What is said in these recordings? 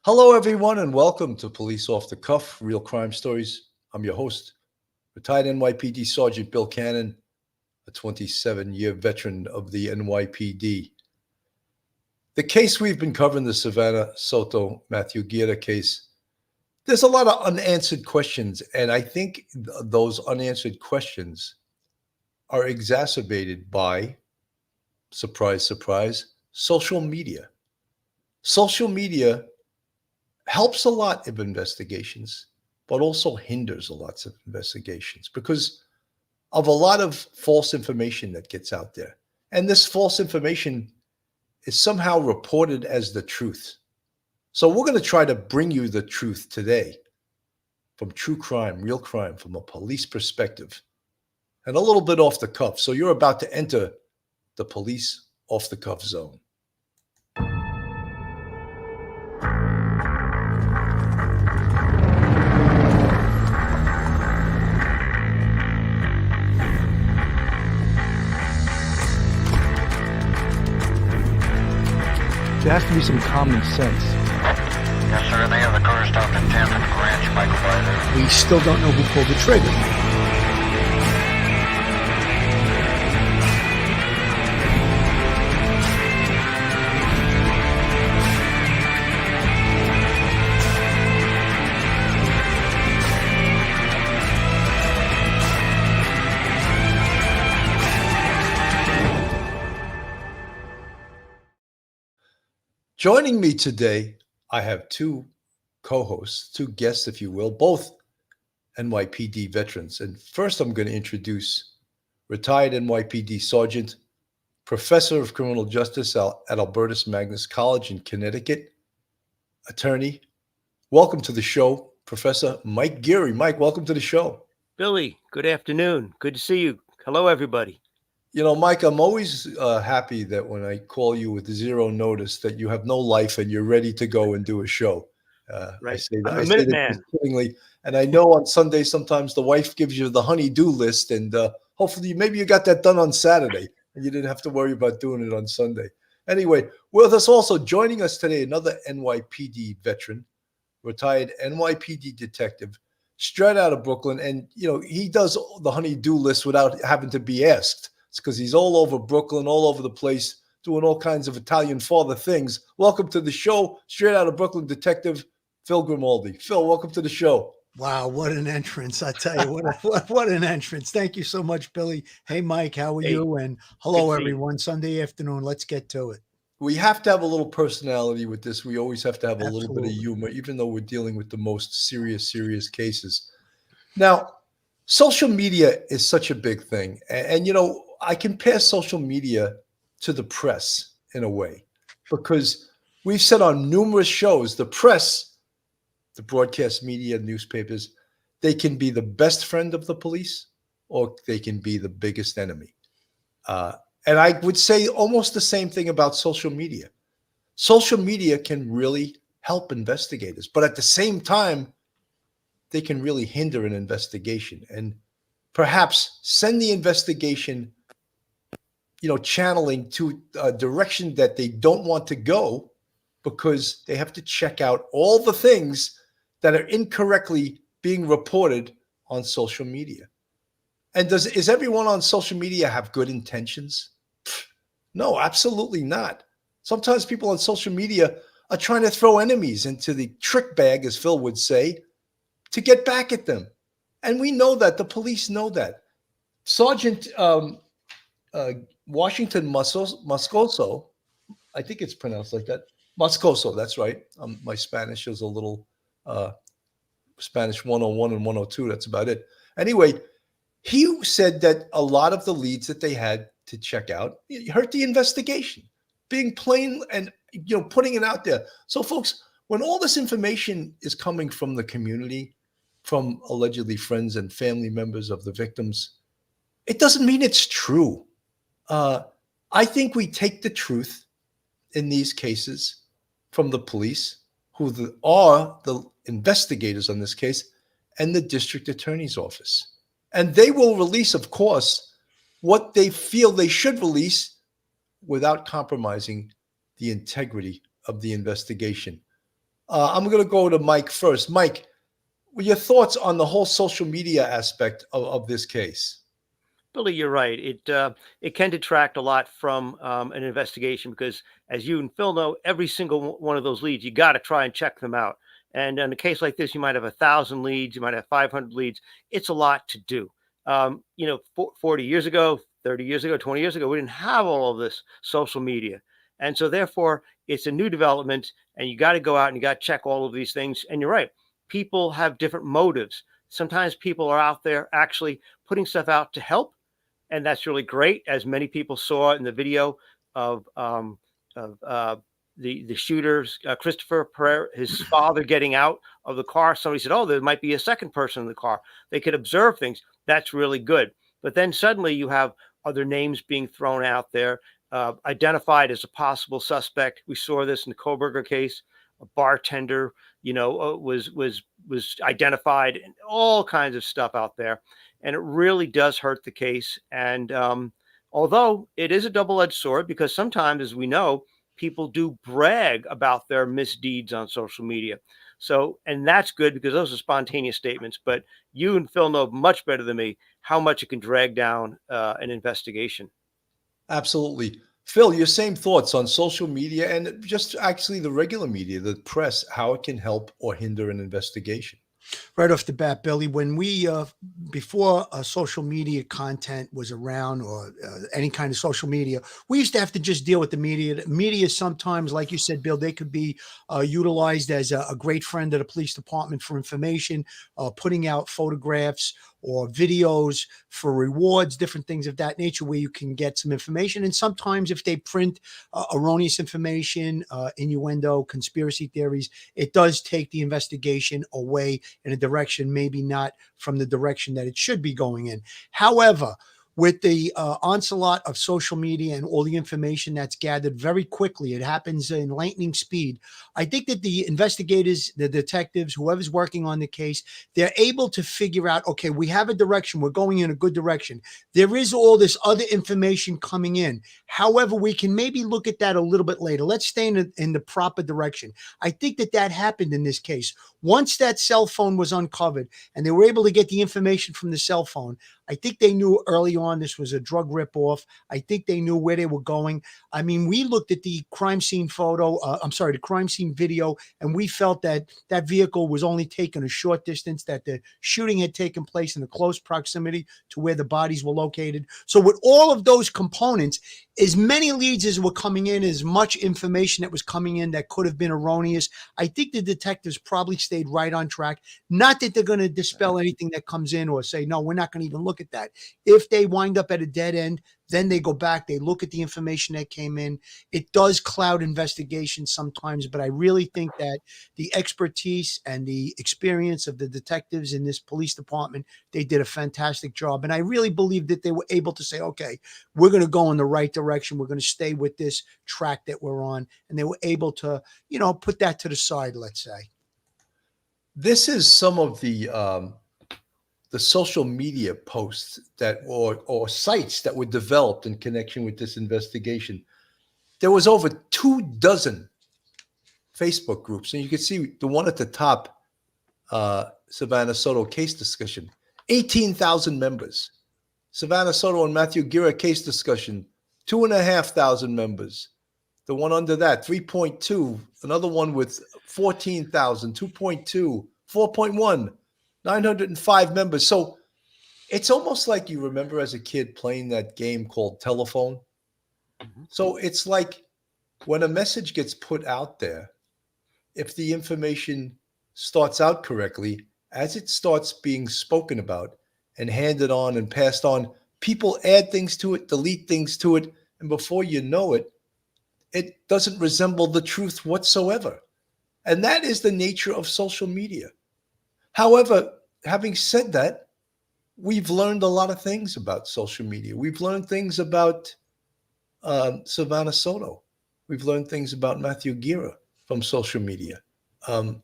Hello, everyone, and welcome to Police Off the Cuff, Real Crime Stories. I'm your host, retired NYPD Sergeant Bill Cannon, a 27-year veteran of the NYPD. The case we've been covering, the Savanah Soto Matthew Guerra case, there's a lot of unanswered questions, and I think those unanswered questions are exacerbated by, surprise, surprise, social media. Social media helps a lot of investigations, but also hinders a lot of investigations because of a lot of false information that gets out there. And this false information is somehow reported as the truth. So we're going to try to bring you the truth today from true crime, real crime, from a police perspective, and a little bit off the cuff. So you're about to enter the police off the cuff zone. There has to be some common sense. Yes, sir. They have the car stopped in 10th and Ranch, Michael Byler. We still don't know who pulled the trigger. Joining me today, I have two co-hosts, two guests, if you will, both NYPD veterans. And first, I'm going to introduce retired NYPD Sergeant, Professor of Criminal Justice at Albertus Magnus College in Connecticut, attorney. Welcome to the show, Professor Mike Geary. Mike, welcome to the show. Billy, good afternoon. Good to see you. Hello, everybody. You know, Mike, I'm always happy that when I call you with zero notice that you have no life and you're ready to go and do a show. Right. I say that, I'm a I say minute that man. kiddingly. And I know on Sunday sometimes the wife gives you the honey-do list, and hopefully maybe you got that done on Saturday and you didn't have to worry about doing it on Sunday. Anyway, with us also joining us today, another NYPD veteran, retired NYPD detective, straight out of Brooklyn. And, you know, he does the honey-do list without having to be asked. It's because he's all over Brooklyn, all over the place, doing all kinds of Italian father things. Welcome to the show, straight out of Brooklyn, Detective Phil Grimaldi. Phil, welcome to the show. Wow, what an entrance. I tell you, what an entrance. Thank you so much, Billy. Hey, Mike, how are Hey, you? And hello, good to see you. everyone. Sunday afternoon. Let's get to it. We have to have a little personality with this. We always have to have a little bit of Absolutely. humor, even though we're dealing with the most serious cases. Now, social media is such a big thing. And you know, I compare social media to the press in a way, because we've said on numerous shows, the press, the broadcast media, newspapers, they can be the best friend of the police or they can be the biggest enemy. And I would say almost the same thing about social media. Social media can really help investigators, but at the same time, they can really hinder an investigation and perhaps send the investigation, you know, channeling to a direction that they don't want to go because they have to check out all the things that are incorrectly being reported on social media. And is everyone on social media have good intentions? No, absolutely not. Sometimes people on social media are trying to throw enemies into the trick bag, as Phil would say, to get back at them. And we know that. The police know that. Sergeant Washington Moscoso, I think it's pronounced like that. Moscoso, that's right. My Spanish is a little Spanish 101 and 102. That's about it. Anyway, he said that a lot of the leads that they had to check out hurt the investigation, being plain and, you know, putting it out there. So, folks, when all this information is coming from the community, from allegedly friends and family members of the victims, it doesn't mean it's true. I think we take the truth in these cases from the police, who are the investigators on this case, and the district attorney's office. And they will release, of course, what they feel they should release without compromising the integrity of the investigation. I'm going to go to Mike first. Mike, your thoughts on the whole social media aspect of this case? Billy, you're right. It can detract a lot from an investigation because, as you and Phil know, every single one of those leads, you got to try and check them out. And in a case like this, you might have 1,000 leads, you might have 500 leads. It's a lot to do. 40 years ago, 30 years ago, 20 years ago, we didn't have all of this social media, and so therefore, it's a new development, and you got to go out and you got to check all of these things. And you're right, people have different motives. Sometimes people are out there actually putting stuff out to help, and that's really great, as many people saw in the video of the shooters, Christopher Pereira, his father getting out of the car. Somebody said, "Oh, there might be a second person in the car." They could observe things. That's really good. But then suddenly you have other names being thrown out there, identified as a possible suspect. We saw this in the Koberger case. A bartender, was identified, and all kinds of stuff out there, and it really does hurt the case. And although it is a double-edged sword, because sometimes, as we know, people do brag about their misdeeds on social media. So, and that's good because those are spontaneous statements. But you and Phil know much better than me how much it can drag down an investigation. Absolutely. Phil, your same thoughts on social media and just actually the regular media, the press, how it can help or hinder an investigation. Right off the bat, Billy, when we before social media content was around, or any kind of social media, we used to have to just deal with the media. The media sometimes, like you said, Bill, they could be utilized as a great friend of the police department for information, putting out photographs or videos for rewards, different things of that nature, where you can get some information. And sometimes if they print erroneous information, innuendo, conspiracy theories, it does take the investigation away in a direction, maybe not from the direction that it should be going in. However, with the onslaught of social media and all the information that's gathered very quickly, it happens in lightning speed. I think that the investigators, the detectives, whoever's working on the case, they're able to figure out, okay, we have a direction. We're going in a good direction. There is all this other information coming in. However, we can maybe look at that a little bit later. Let's stay in the proper direction. I think that happened in this case. Once that cell phone was uncovered and they were able to get the information from the cell phone, I think they knew early on this was a drug ripoff. I think they knew where they were going. I mean, we looked at the crime scene the crime scene video, and we felt that that vehicle was only taken a short distance, that the shooting had taken place in a close proximity to where the bodies were located. So with all of those components, as many leads as were coming in, as much information that was coming in that could have been erroneous, I think the detectives probably stayed right on track. Not that they're going to dispel anything that comes in or say, no, we're not going to even look at that. If they wind up at a dead end, then they go back, they look at the information that came in. It does cloud investigations sometimes, but I really think that the expertise and the experience of the detectives in this police department, they did a fantastic job. And I really believe that they were able to say, okay, we're going to go in the right direction. We're going to stay with this track that we're on. And they were able to, put that to the side, let's say. This is some of the social media posts that or sites that were developed in connection with this investigation. There was over 24 Facebook groups, and you can see the one at the top, Savanah Soto case discussion, 18,000 members. Savanah Soto and Matthew Guerra case discussion, 2,500 members. The one under that, 3.2. Another one with 14,000, 2.2, 4.1. 905 members. So it's almost like you remember as a kid playing that game called telephone. So it's like when a message gets put out there, if the information starts out correctly, as it starts being spoken about and handed on and passed on, people add things to it, delete things to it, and before you know it, it doesn't resemble the truth whatsoever. And that is the nature of social media. However, having said that, we've learned a lot of things about social media. We've learned things about Savanah Soto. We've learned things about Matthew Guerra from social media. We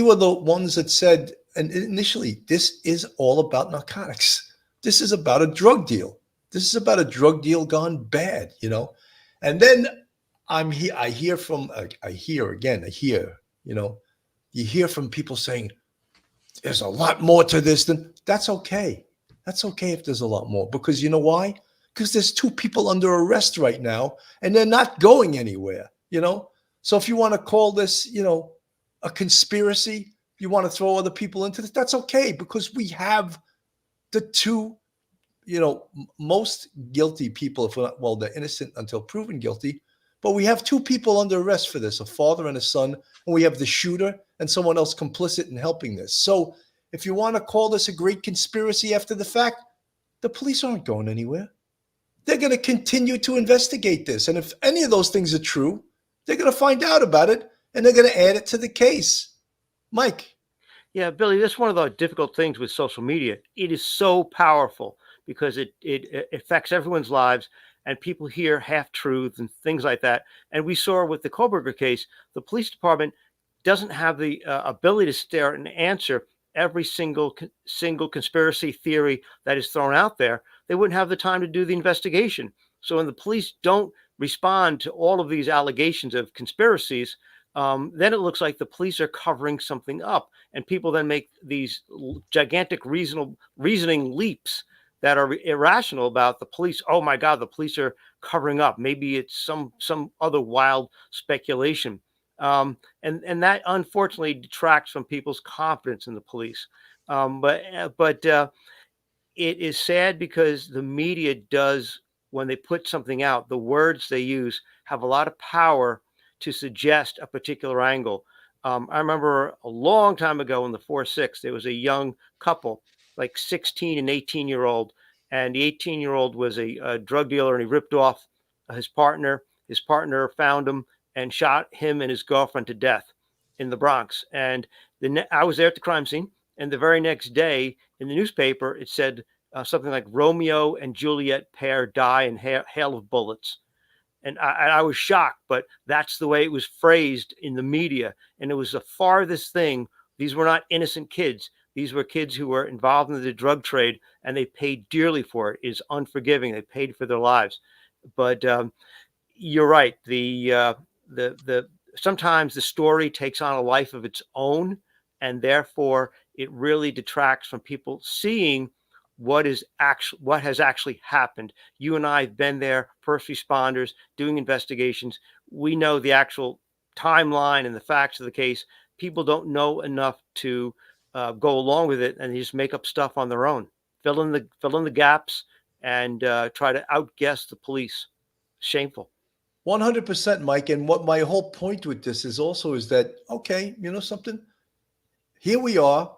were the ones that said, and initially, this is all about narcotics. This is about a drug deal. This is about a drug deal gone bad, And then I hear from, I hear again, you know, you hear from people saying there's a lot more to this than that's okay. That's okay if there's a lot more because you know why? Because there's two people under arrest right now and they're not going anywhere, you know? So if you want to call this, you know, a conspiracy, you want to throw other people into this, that's okay because we have the two, you know, most guilty people, if we're not, well, they're innocent until proven guilty, but we have two people under arrest for this, a father and a son, and we have the shooter and someone else complicit in helping this. So if you want to call this a great conspiracy after the fact, the police aren't going anywhere. They're going to continue to investigate this. And if any of those things are true, they're going to find out about it and they're going to add it to the case. Mike. Yeah, Billy, that's one of the difficult things with social media. It is so powerful because it affects everyone's lives and people hear half truths and things like that. And we saw with the Koberger case, the police department doesn't have the ability to stare and answer every single conspiracy theory that is thrown out there. They wouldn't have the time to do the investigation. So when the police don't respond to all of these allegations of conspiracies, then it looks like the police are covering something up, and people then make these gigantic reasoning leaps that are irrational about the police. Oh my God, the police are covering up. Maybe it's some other wild speculation. And that unfortunately detracts from people's confidence in the police. But it is sad because the media does, when they put something out, the words they use have a lot of power to suggest a particular angle. I remember a long time ago in the 4-6, there was a young couple, like 16 and 18-year-old, and the 18-year-old was a drug dealer and he ripped off his partner. His partner found him and shot him and his girlfriend to death in the Bronx. And I was there at the crime scene. And the very next day in the newspaper, it said something like Romeo and Juliet pair die in hail of bullets. And I was shocked, but that's the way it was phrased in the media. And it was the farthest thing. These were not innocent kids. These were kids who were involved in the drug trade, and they paid dearly for it. It's unforgiving. They paid for their lives. But you're right. The sometimes the story takes on a life of its own, and therefore it really detracts from people seeing what has actually happened. You and I have been there, first responders, doing investigations. We know the actual timeline and the facts of the case. People don't know enough to go along with it, and they just make up stuff on their own, fill in the gaps, and try to outguess the police. Shameful. 100%, Mike. And what my whole point with this is also is that, okay, you know something? Here we are,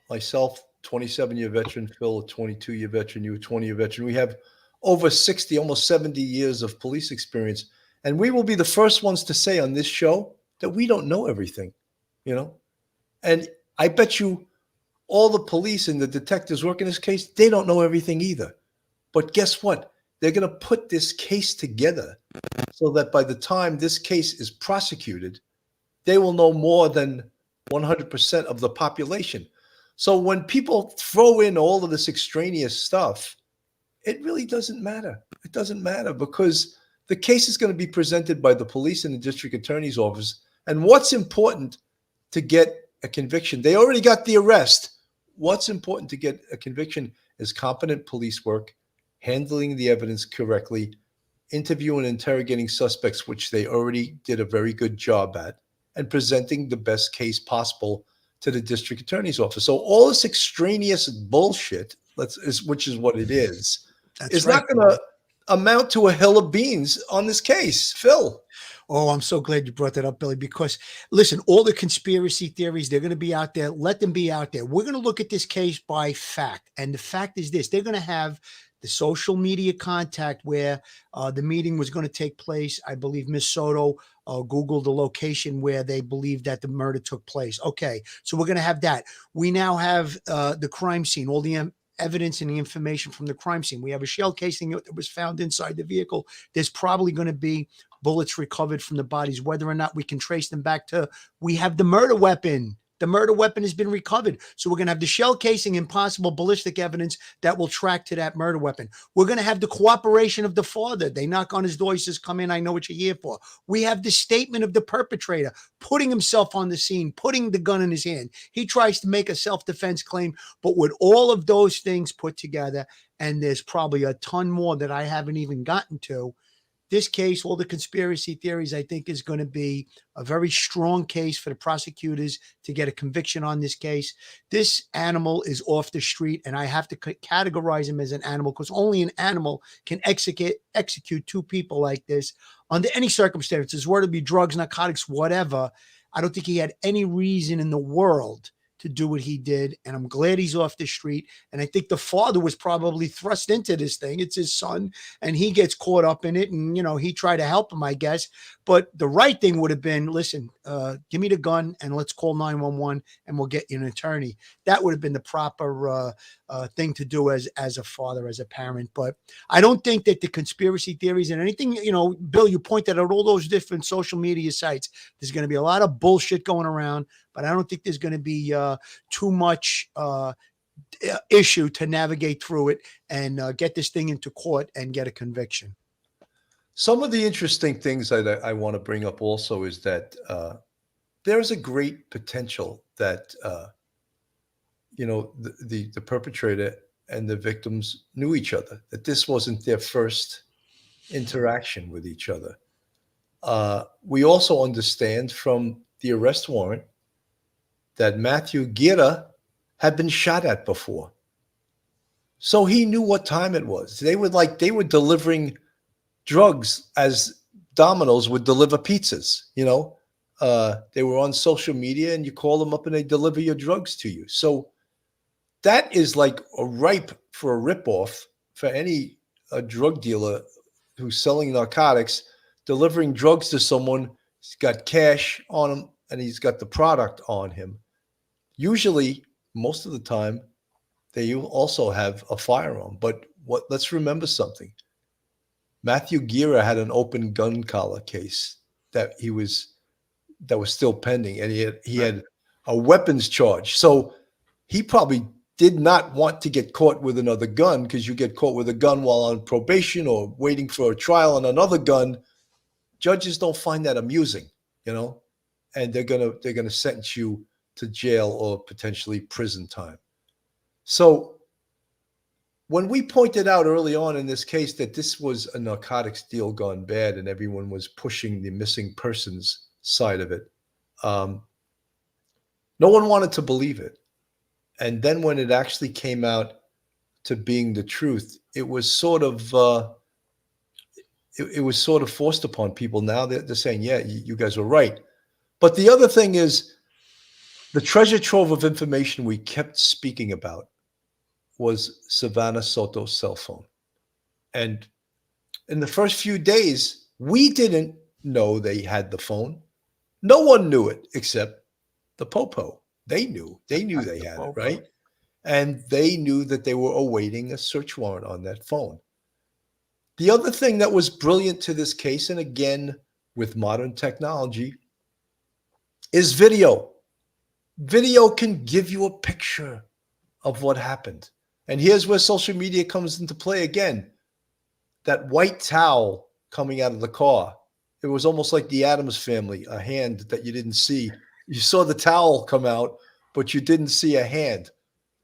myself, 27-year veteran, Phil, a 22-year veteran, you a 20-year veteran. We have over 60, almost 70 years of police experience. And we will be the first ones to say on this show that we don't know everything, you know? And I bet you all the police and the detectives working this case, they don't know everything either. But guess what? They're going to put this case together so that by the time this case is prosecuted, they will know more than 100% of the population. So when people throw in all of this extraneous stuff, it really doesn't matter. It doesn't matter because the case is going to be presented by the police and the district attorney's office. And what's important to get a conviction? They already got the arrest. What's important to get a conviction is competent police work, handling the evidence correctly, interviewing and interrogating suspects, which they already did a very good job at, and presenting the best case possible to the district attorney's office. So all this extraneous bullshit, which is what it is not going to amount to a hill of beans on this case. Phil. Oh, I'm so glad you brought that up, Billy, because listen, all the conspiracy theories, they're going to be out there. Let them be out there. We're going to look at this case by fact. And the fact is this, they're going to have the social media contact where the meeting was going to take place. I believe Ms. Soto Googled the location where they believe that the murder took place. Okay, so we're going to have that. We now have the crime scene, all the evidence and the information from the crime scene. We have a shell casing that was found inside the vehicle. There's probably going to be bullets recovered from the bodies, whether or not we can trace them back to, we have the murder weapon The murder weapon has been recovered. So we're going to have the shell casing and possible ballistic evidence that will track to that murder weapon. We're going to have the cooperation of the father. They knock on his door. He says, come in. I know what you're here for. We have the statement of the perpetrator putting himself on the scene, putting the gun in his hand. He tries to make a self-defense claim, but with all of those things put together, and there's probably a ton more that I haven't even gotten to, this case, all the conspiracy theories, I think is going to be a very strong case for the prosecutors to get a conviction on this case. This animal is off the street, and I have to categorize him as an animal because only an animal can execute two people like this under any circumstances, whether it be drugs, narcotics, whatever. I don't think he had any reason in the world to do what he did. And I'm glad he's off the street. And I think the father was probably thrust into this thing. It's his son, and he gets caught up in it. And, he tried to help him, I guess. But the right thing would have been, listen, give me the gun and let's call 911 and we'll get you an attorney. That would have been the proper thing to do as a father, as a parent. But I don't think that the conspiracy theories and anything, Bill, you pointed out all those different social media sites. There's going to be a lot of bullshit going around, but I don't think there's going to be too much issue to navigate through it and get this thing into court and get a conviction. Some of the interesting things that I want to bring up also is that there's a great potential that the perpetrator and the victims knew each other, that this wasn't their first interaction with each other. We also understand from the arrest warrant that Matthew Guerra had been shot at before. So he knew what time it was. They were delivering drugs as Domino's would deliver pizzas, they were on social media and you call them up and they deliver your drugs to you. So that is like a ripe for a ripoff for any drug dealer who's selling narcotics, delivering drugs to someone. He's got cash on him and he's got the product on him. Usually, most of the time, they also have a firearm. But let's remember something. Matthew Guerra had an open gun collar case that was still pending, and he had a weapons charge. So he probably did not want to get caught with another gun, because you get caught with a gun while on probation or waiting for a trial on another gun. Judges don't find that amusing, and they're gonna sentence you to jail or potentially prison time. So when we pointed out early on in this case that this was a narcotics deal gone bad and everyone was pushing the missing persons side of it, no one wanted to believe it. And then when it actually came out to being the truth, it was sort of forced upon people. Now they're saying, yeah, you guys were right. But the other thing is, the treasure trove of information we kept speaking about was Savanah Soto's cell phone. And in the first few days, we didn't know they had the phone. No one knew it except the Popo. They knew they had it, right? And they knew that they were awaiting a search warrant on that phone. The other thing that was brilliant to this case, and again, with modern technology, is video. Video can give you a picture of what happened. And here's where social media comes into play again. That white towel coming out of the car. It was almost like the Addams Family, a hand that you didn't see. You saw the towel come out, but you didn't see a hand.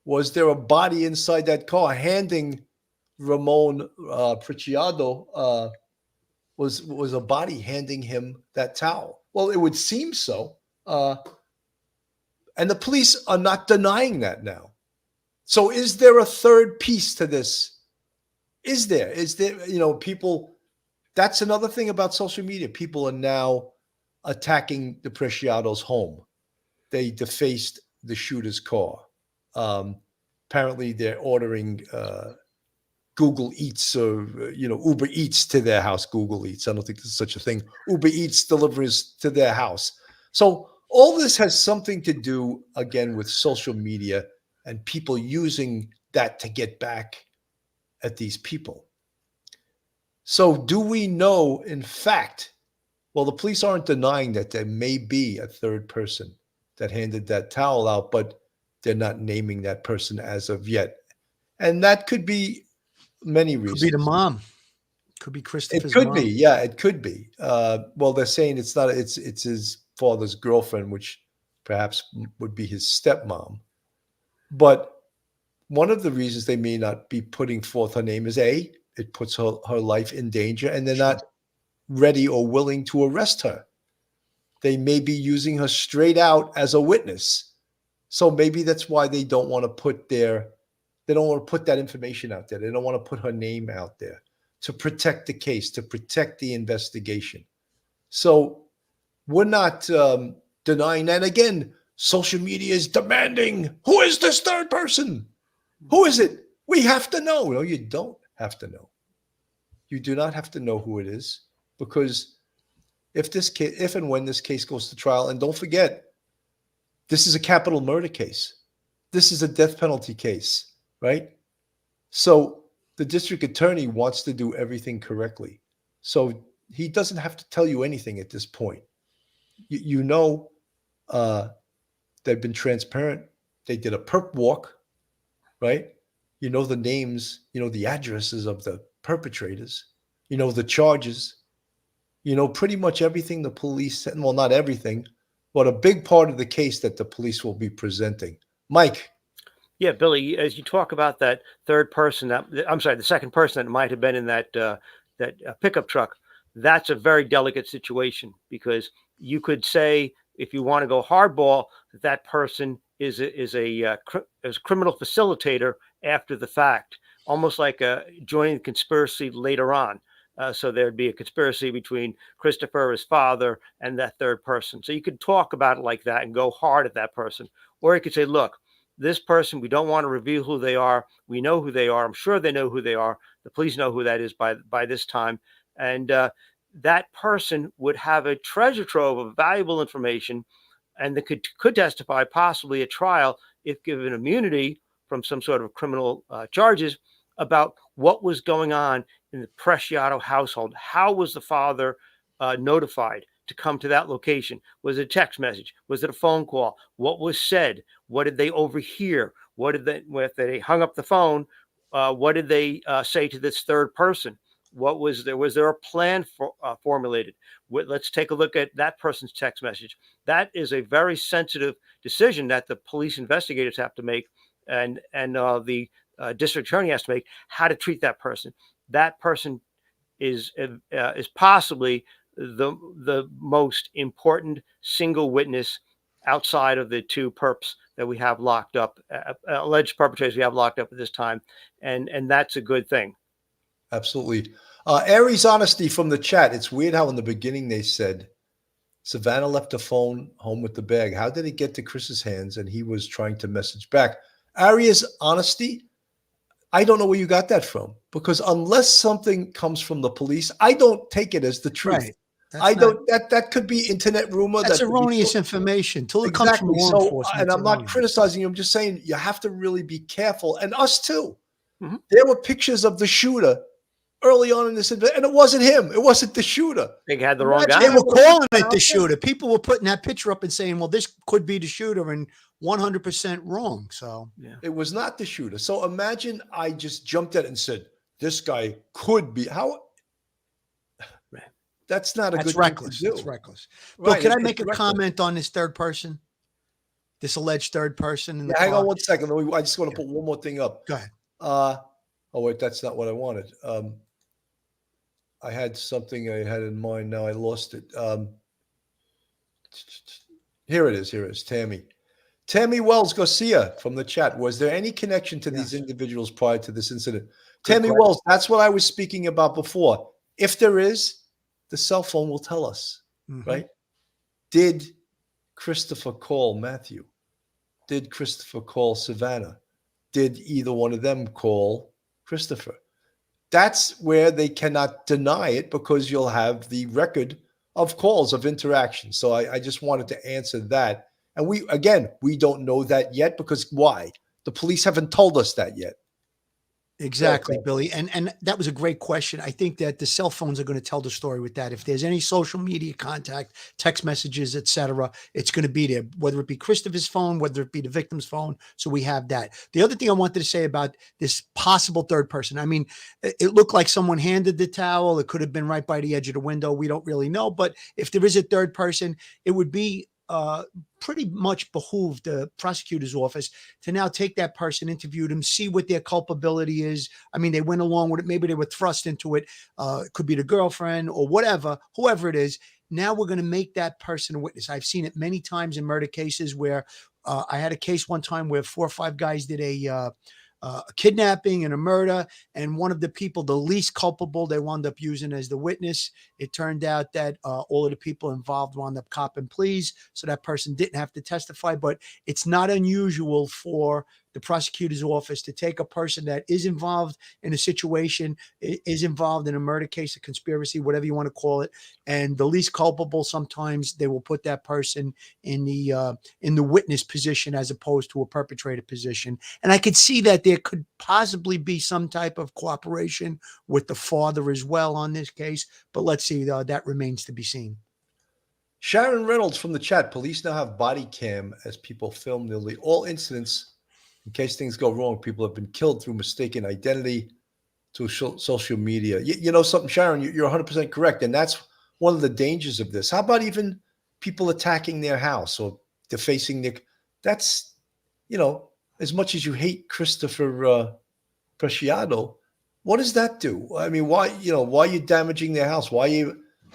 Was there a body inside that car handing Ramon Preciado? Was a body handing him that towel? Well, it would seem so. And the police are not denying that now. So is there a third piece to this? Is there, people, that's another thing about social media. People are now attacking the Preciado's home. They defaced the shooter's car. Apparently they're ordering Google Eats or, Uber Eats to their house. Google Eats. I don't think there's such a thing. Uber Eats delivers to their house. So all this has something to do, again, with social media and people using that to get back at these people. So do we know, in fact, well, the police aren't denying that there may be a third person that handed that towel out, but they're not naming that person as of yet. And that could be many Could reasons. be the mom. Could be It Christopher's could mom. be, yeah, it could be. Well, they're saying it's not. It's his father's girlfriend, which perhaps would be his stepmom. But one of the reasons they may not be putting forth her name is A, it puts her life in danger, and they're not ready or willing to arrest her. They may be using her straight out as a witness. So maybe that's why they don't want to put that information out there. They don't want to put her name out there to protect the case, to protect the investigation. So we're not denying that. Again, social media is demanding, who is this third person? Who is it? We have to know. No, you don't have to know. You do not have to know who it is, because if and when this case goes to trial, and don't forget, this is a capital murder case. This is a death penalty case, right? So the district attorney wants to do everything correctly. So he doesn't have to tell you anything at this point. You know, they've been transparent. They did a perp walk, right? You know the names, you know the addresses of the perpetrators, you know the charges, you know pretty much everything the police said. Well, not everything, but a big part of the case that the police will be presenting. Mike. Yeah, Billy, as you talk about that third person, the second person that might have been in that pickup truck, that's a very delicate situation, because you could say, if you want to go hardball, that person is a criminal facilitator after the fact, almost like joining the conspiracy later on. So there'd be a conspiracy between Christopher, his father, and that third person. So you could talk about it like that and go hard at that person. Or you could say, look, this person, we don't want to reveal who they are. We know who they are. I'm sure they know who they are. The police know who that is by this time. And that person would have a treasure trove of valuable information, and they could testify possibly at trial, if given immunity from some sort of criminal charges, about what was going on in the Preciado household. How was the father notified to come to that location? Was it a text message? Was it a phone call? What was said? What did they overhear? When they hung up the phone, what did they say to this third person? What was there? Was there a plan formulated? Let's take a look at that person's text message. That is a very sensitive decision that the police investigators have to make, and the district attorney has to make, how to treat that person. That person is possibly the most important single witness outside of the two perps that we have locked up, alleged perpetrators we have locked up at this time, and that's a good thing. Absolutely. Aries Honesty from the chat. It's weird how in the beginning they said Savanah left the phone home with the bag. How did it get to Chris's hands? And he was trying to message back. Aries Honesty, I don't know where you got that from, because unless something comes from the police, I don't take it as the truth. Right. That could be internet rumor. That's erroneous information till it comes from law enforcement. And I'm not criticizing you. I'm just saying you have to really be careful. And us too. Mm-hmm. There were pictures of the shooter early on in this event, and it wasn't him. It wasn't the shooter. They had the wrong guy. They were calling it the shooter. People were putting that picture up and saying, well, this could be the shooter, and 100% wrong. So yeah, it was not the shooter. So imagine I just jumped at it and said, this guy could be. How? That's not a good reckless. thing to do. That's reckless. Right. Bill, can I make a comment on this third person? This alleged third person in the car? Hang on one second. I just want to put one more thing up. Go ahead. Oh, wait, that's not what I wanted. I had something I had in mind. Now I lost it. Here it is. Tammy Wells Garcia from the chat. Was there any connection to these individuals prior to this incident? Tammy Wells, that's what I was speaking about before. If there is, the cell phone will tell us, right? Did Christopher call Matthew? Did Christopher call Savanah? Did either one of them call Christopher? That's where they cannot deny it, because you'll have the record of calls, of interaction. So I just wanted to answer that. And we don't know that yet, because why? The police haven't told us that yet. Exactly, Okay. Billy. And that was a great question. I think that the cell phones are going to tell the story with that. If there's any social media contact, text messages, etc., it's going to be there, whether it be Christopher's phone, whether it be the victim's phone. So we have that. The other thing I wanted to say about this possible third person, I mean, it looked like someone handed the towel. It could have been right by the edge of the window. We don't really know. But if there is a third person, it would be pretty much behoove the prosecutor's office to now take that person, interview them, see what their culpability is. I mean, they went along with it. Maybe they were thrust into it. It could be the girlfriend or whatever, whoever it is. Now we're going to make that person a witness. I've seen it many times in murder cases where I had a case one time where 4 or 5 guys did a kidnapping and a murder, and one of the people, the least culpable, they wound up using as the witness. It turned out that all of the people involved wound up copping pleas, so that person didn't have to testify. But it's not unusual for the prosecutor's office to take a person that is involved in a situation, is involved in a murder case, a conspiracy, whatever you want to call it, and the least culpable. Sometimes they will put that person in the witness position as opposed to a perpetrator position. And I could see that there could possibly be some type of cooperation with the father as well on this case. But let's see, that remains to be seen. Sharon Reynolds from the chat. Police now have body cam as people film nearly all incidents. In case things go wrong, people have been killed through mistaken identity to social media. You know something, Sharon? You're 100% correct. And that's one of the dangers of this. How about even people attacking their house or defacing their... That's, as much as you hate Christopher Preciado, what does that do? I mean, why are you damaging their house? Why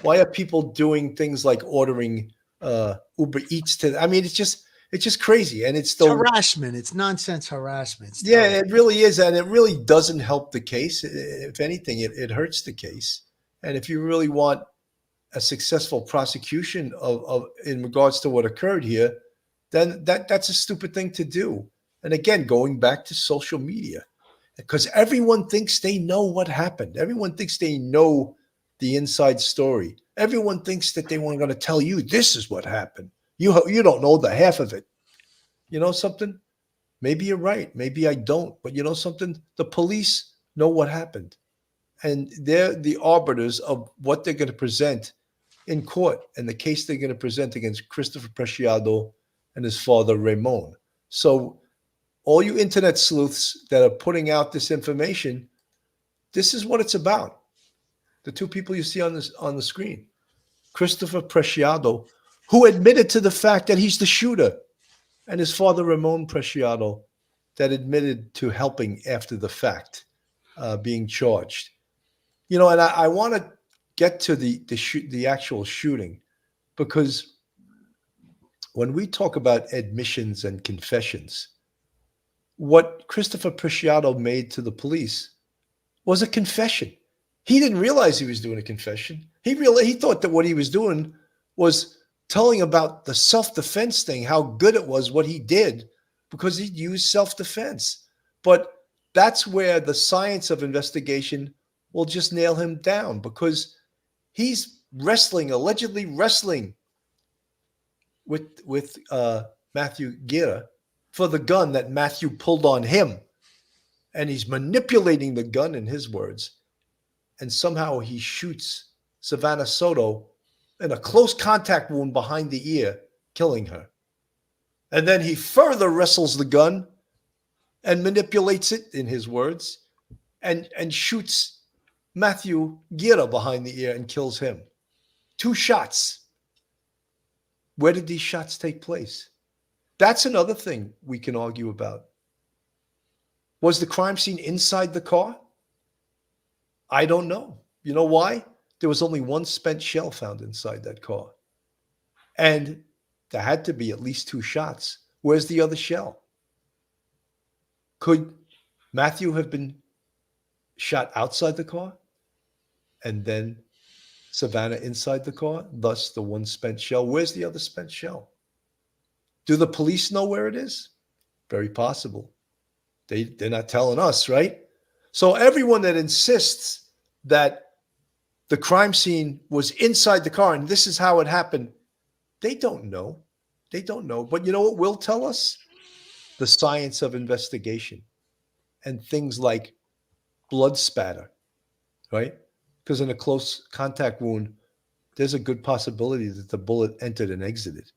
are people doing things like ordering Uber Eats to... I mean, it's just crazy. And it's harassment. It's nonsense harassment. It's yeah, terrible. it really is. And it really doesn't help the case. If anything, it hurts the case. And if you really want a successful prosecution of in regards to what occurred here, then that's a stupid thing to do. And again, going back to social media, because everyone thinks they know what happened. Everyone thinks they know the inside story. Everyone thinks that they weren't going to tell you this is what happened. You don't know the half of it. You know something? Maybe you're right. Maybe I don't. But you know something? The police know what happened. And they're the arbiters of what they're going to present in court and the case they're going to present against Christopher Preciado and his father, Ramon. So all you internet sleuths that are putting out this information, this is what it's about. The 2 people you see on the screen. Christopher Preciado, who admitted to the fact that he's the shooter, and his father, Ramon Preciado, that admitted to helping after the fact, being charged. And I want to get to the actual shooting, because when we talk about admissions and confessions, what Christopher Preciado made to the police was a confession. He didn't realize he was doing a confession. He thought that what he was doing was telling about the self-defense thing, how good it was what he did, because he used self-defense. But that's where the science of investigation will just nail him down, because he's allegedly wrestling with Matthew Guerra for the gun that Matthew pulled on him. And he's manipulating the gun, in his words. And somehow he shoots Savanah Soto in a close contact wound behind the ear, killing her. And then he further wrestles the gun and manipulates it, in his words, and shoots Matthew Guerra behind the ear and kills him. 2 shots. Where did these shots take place? That's another thing we can argue about. Was the crime scene inside the car? I don't know. You know why? There was only 1 spent shell found inside that car. And there had to be at least 2 shots. Where's the other shell? Could Matthew have been shot outside the car and then Savanah inside the car, thus the 1 spent shell? Where's the other spent shell? Do the police know where it is? Very possible. They're not telling us, right? So everyone that insists that the crime scene was inside the car and this is how it happened, they don't know. They don't know. But you know what will tell us? The science of investigation and things like blood spatter, right? Because in a close contact wound, there's a good possibility that the bullet entered and exited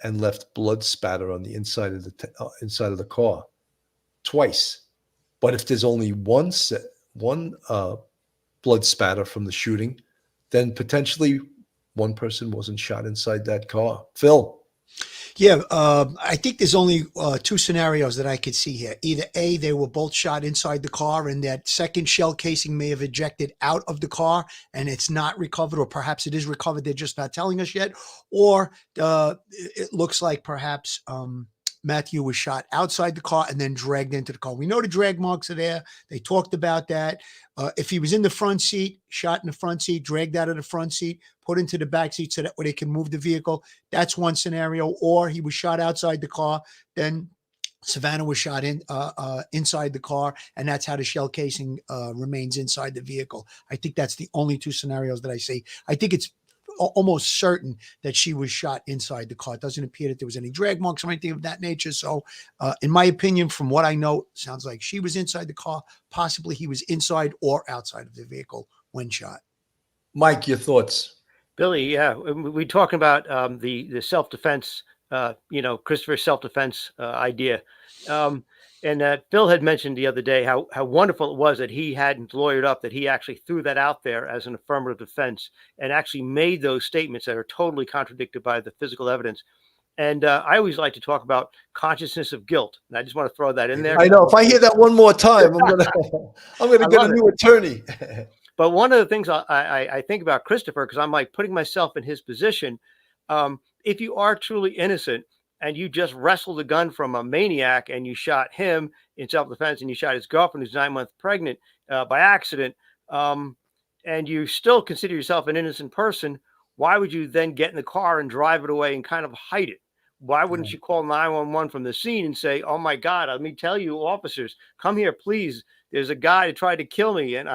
and left blood spatter on the inside of the car twice. But if there's only one blood spatter from the shooting, then potentially one person wasn't shot inside that car. Phil. Yeah, I think there's only two scenarios that I could see here. Either A, they were both shot inside the car and that second shell casing may have ejected out of the car and it's not recovered, or perhaps it is recovered, they're just not telling us yet. Or it looks like perhaps Matthew was shot outside the car and then dragged into the car. We know the drag marks are there. They talked about that. If he was in the front seat, shot in the front seat, dragged out of the front seat, put into the back seat so that way they can move the vehicle, that's one scenario. Or he was shot outside the car, then Savanah was shot inside the car, and that's how the shell casing remains inside the vehicle. I think that's the only two scenarios that I see. I think it's almost certain that she was shot inside the car. It doesn't appear that there was any drag marks or anything of that nature. So in my opinion, from what I know, sounds like she was inside the car. Possibly he was inside or outside of the vehicle when shot. Mike, your thoughts? Billy, yeah, we're talking about the self-defense, Christopher's self-defense idea. And Phil had mentioned the other day how wonderful it was that he hadn't lawyered up, that he actually threw that out there as an affirmative defense and actually made those statements that are totally contradicted by the physical evidence. And I always like to talk about consciousness of guilt. And I just want to throw that in there. I know. If I hear that one more time, I'm gonna get a new attorney. But one of the things I think about Christopher, because I'm like putting myself in his position, if you are truly innocent, and you just wrestled a gun from a maniac and you shot him in self-defense and you shot his girlfriend who's 9 months pregnant by accident, and you still consider yourself an innocent person, why would you then get in the car and drive it away and kind of hide it? Why wouldn't you call 911 from the scene and say, oh my God, let me tell you, officers, come here, please. There's a guy that tried to kill me, and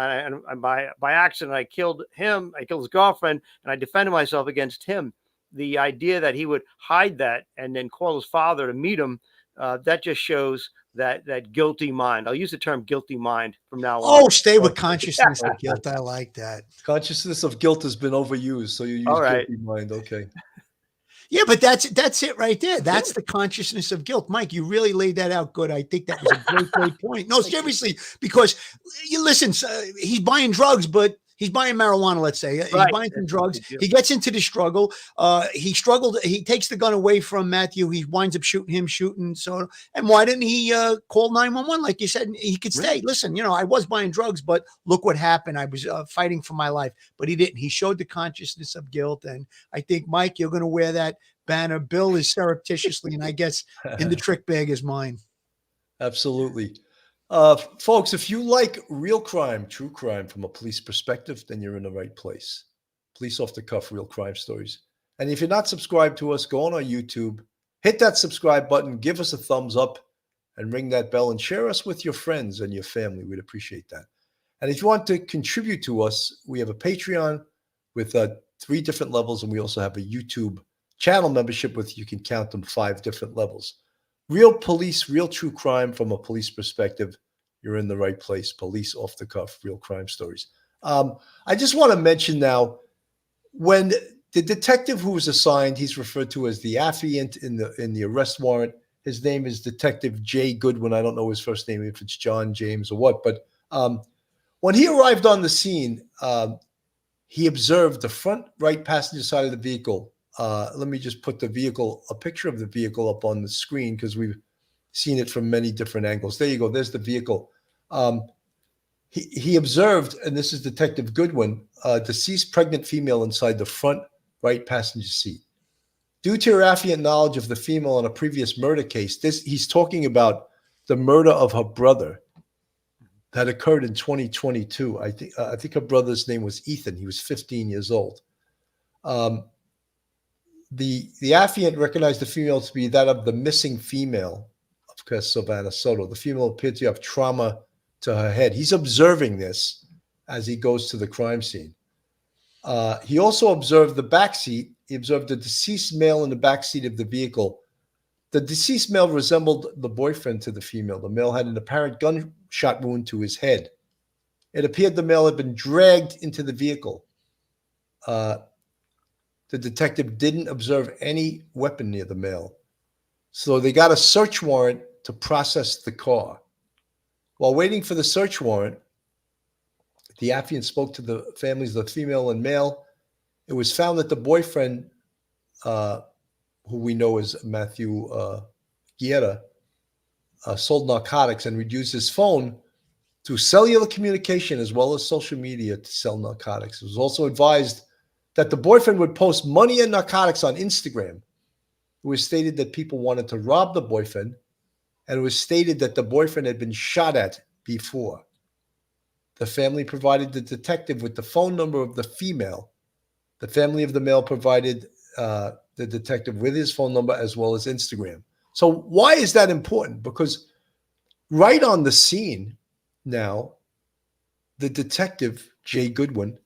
by accident, I killed him. I killed his girlfriend, and I defended myself against him. The idea that he would hide that and then call his father to meet him, that just shows that guilty mind. I'll use the term guilty mind from now on. Oh, stay with consciousness of guilt. I like that. Consciousness of guilt has been overused, so you use guilty mind. Okay. Yeah, but that's it right there. That's the consciousness of guilt. Mike, you really laid that out good. I think that was a great point. No, seriously, because you listen, he's buying drugs, but he's buying marijuana, let's say. He's buying some drugs. He gets into the struggle. He struggled. He takes the gun away from Matthew. He winds up shooting. So, and why didn't he call 911? Like you said, he could stay. Listen, I was buying drugs, but look what happened. I was fighting for my life, but he didn't. He showed the consciousness of guilt. And I think, Mike, you're going to wear that banner. Bill is surreptitiously, and I guess in the trick bag is mine. Absolutely. Folks, if you like real crime, true crime from a police perspective, then you're in the right place. Police Off the Cuff, real crime stories. And if you're not subscribed to us, go on our YouTube, hit that subscribe button, give us a thumbs up, and ring that bell, and share us with your friends and your family. We'd appreciate that. And if you want to contribute to us, we have a Patreon with 3 different levels, and we also have a YouTube channel membership with, you can count them, 5 different levels. Real police, real true crime from a police perspective. You're in the right place. Police Off the Cuff, real crime stories. I just want to mention now, when the detective who was assigned, he's referred to as the affiant in the arrest warrant. His name is Detective Jay Goodwin. I don't know his first name, if it's John, James, or what. But when he arrived on the scene, he observed the front right passenger side of the vehicle. Let me just put a picture of the vehicle up on the screen, because we've seen it from many different angles. There you go. There's the vehicle. He observed, and this is Detective Goodwin, a deceased pregnant female inside the front right passenger seat. Due to her affiant knowledge of the female in a previous murder case, he's talking about the murder of her brother that occurred in 2022. I think her brother's name was Ethan. He was 15 years old. The affiant recognized the female to be that of the missing female, of course, Savanah Soto. The female appeared to have trauma to her head. He's observing this as he goes to the crime scene. He also observed the backseat. He observed the deceased male in the backseat of the vehicle. The deceased male resembled the boyfriend to the female. The male had an apparent gunshot wound to his head. It appeared the male had been dragged into the vehicle. The detective didn't observe any weapon near the male. So they got a search warrant to process the car. While waiting for the search warrant, the affiant spoke to the families of the female and male. It was found that the boyfriend, who we know as Matthew Guerra, sold narcotics and would use his phone through cellular communication as well as social media to sell narcotics. It was also advised that the boyfriend would post money and narcotics on Instagram. It was stated that people wanted to rob the boyfriend, and it was stated that the boyfriend had been shot at before. The family provided the detective with the phone number of the female. The family of the male provided the detective with his phone number as well as Instagram. So why is that important? Because right on the scene now, the detective, Jay Goodwin,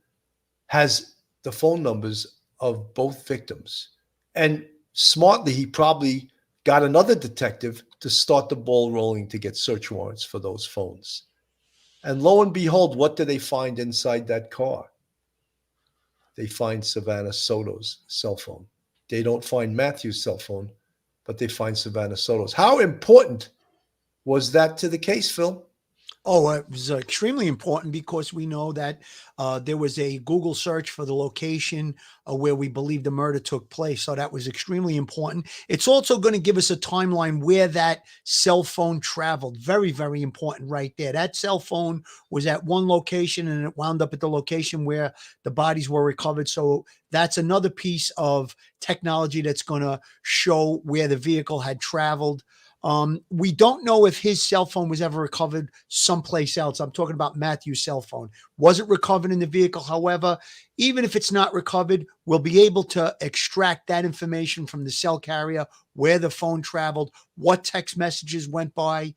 has the phone numbers of both victims. And smartly, he probably got another detective to start the ball rolling to get search warrants for those phones. And lo and behold, what do they find inside that car? They find Savanah Soto's cell phone. They don't find Matthew's cell phone, but they find Savanah Soto's. How important was that to the case, Phil? Oh, it was extremely important because we know that there was a Google search for the location where we believe the murder took place. So that was extremely important. It's also going to give us a timeline where that cell phone traveled. Very, very important right there. That cell phone was at one location and it wound up at the location where the bodies were recovered. So that's another piece of technology that's going to show where the vehicle had traveled. We don't know if his cell phone was ever recovered someplace else. I'm talking about Matthew's cell phone. Was it recovered in the vehicle? However, even if it's not recovered, we'll be able to extract that information from the cell carrier, where the phone traveled, what text messages went by,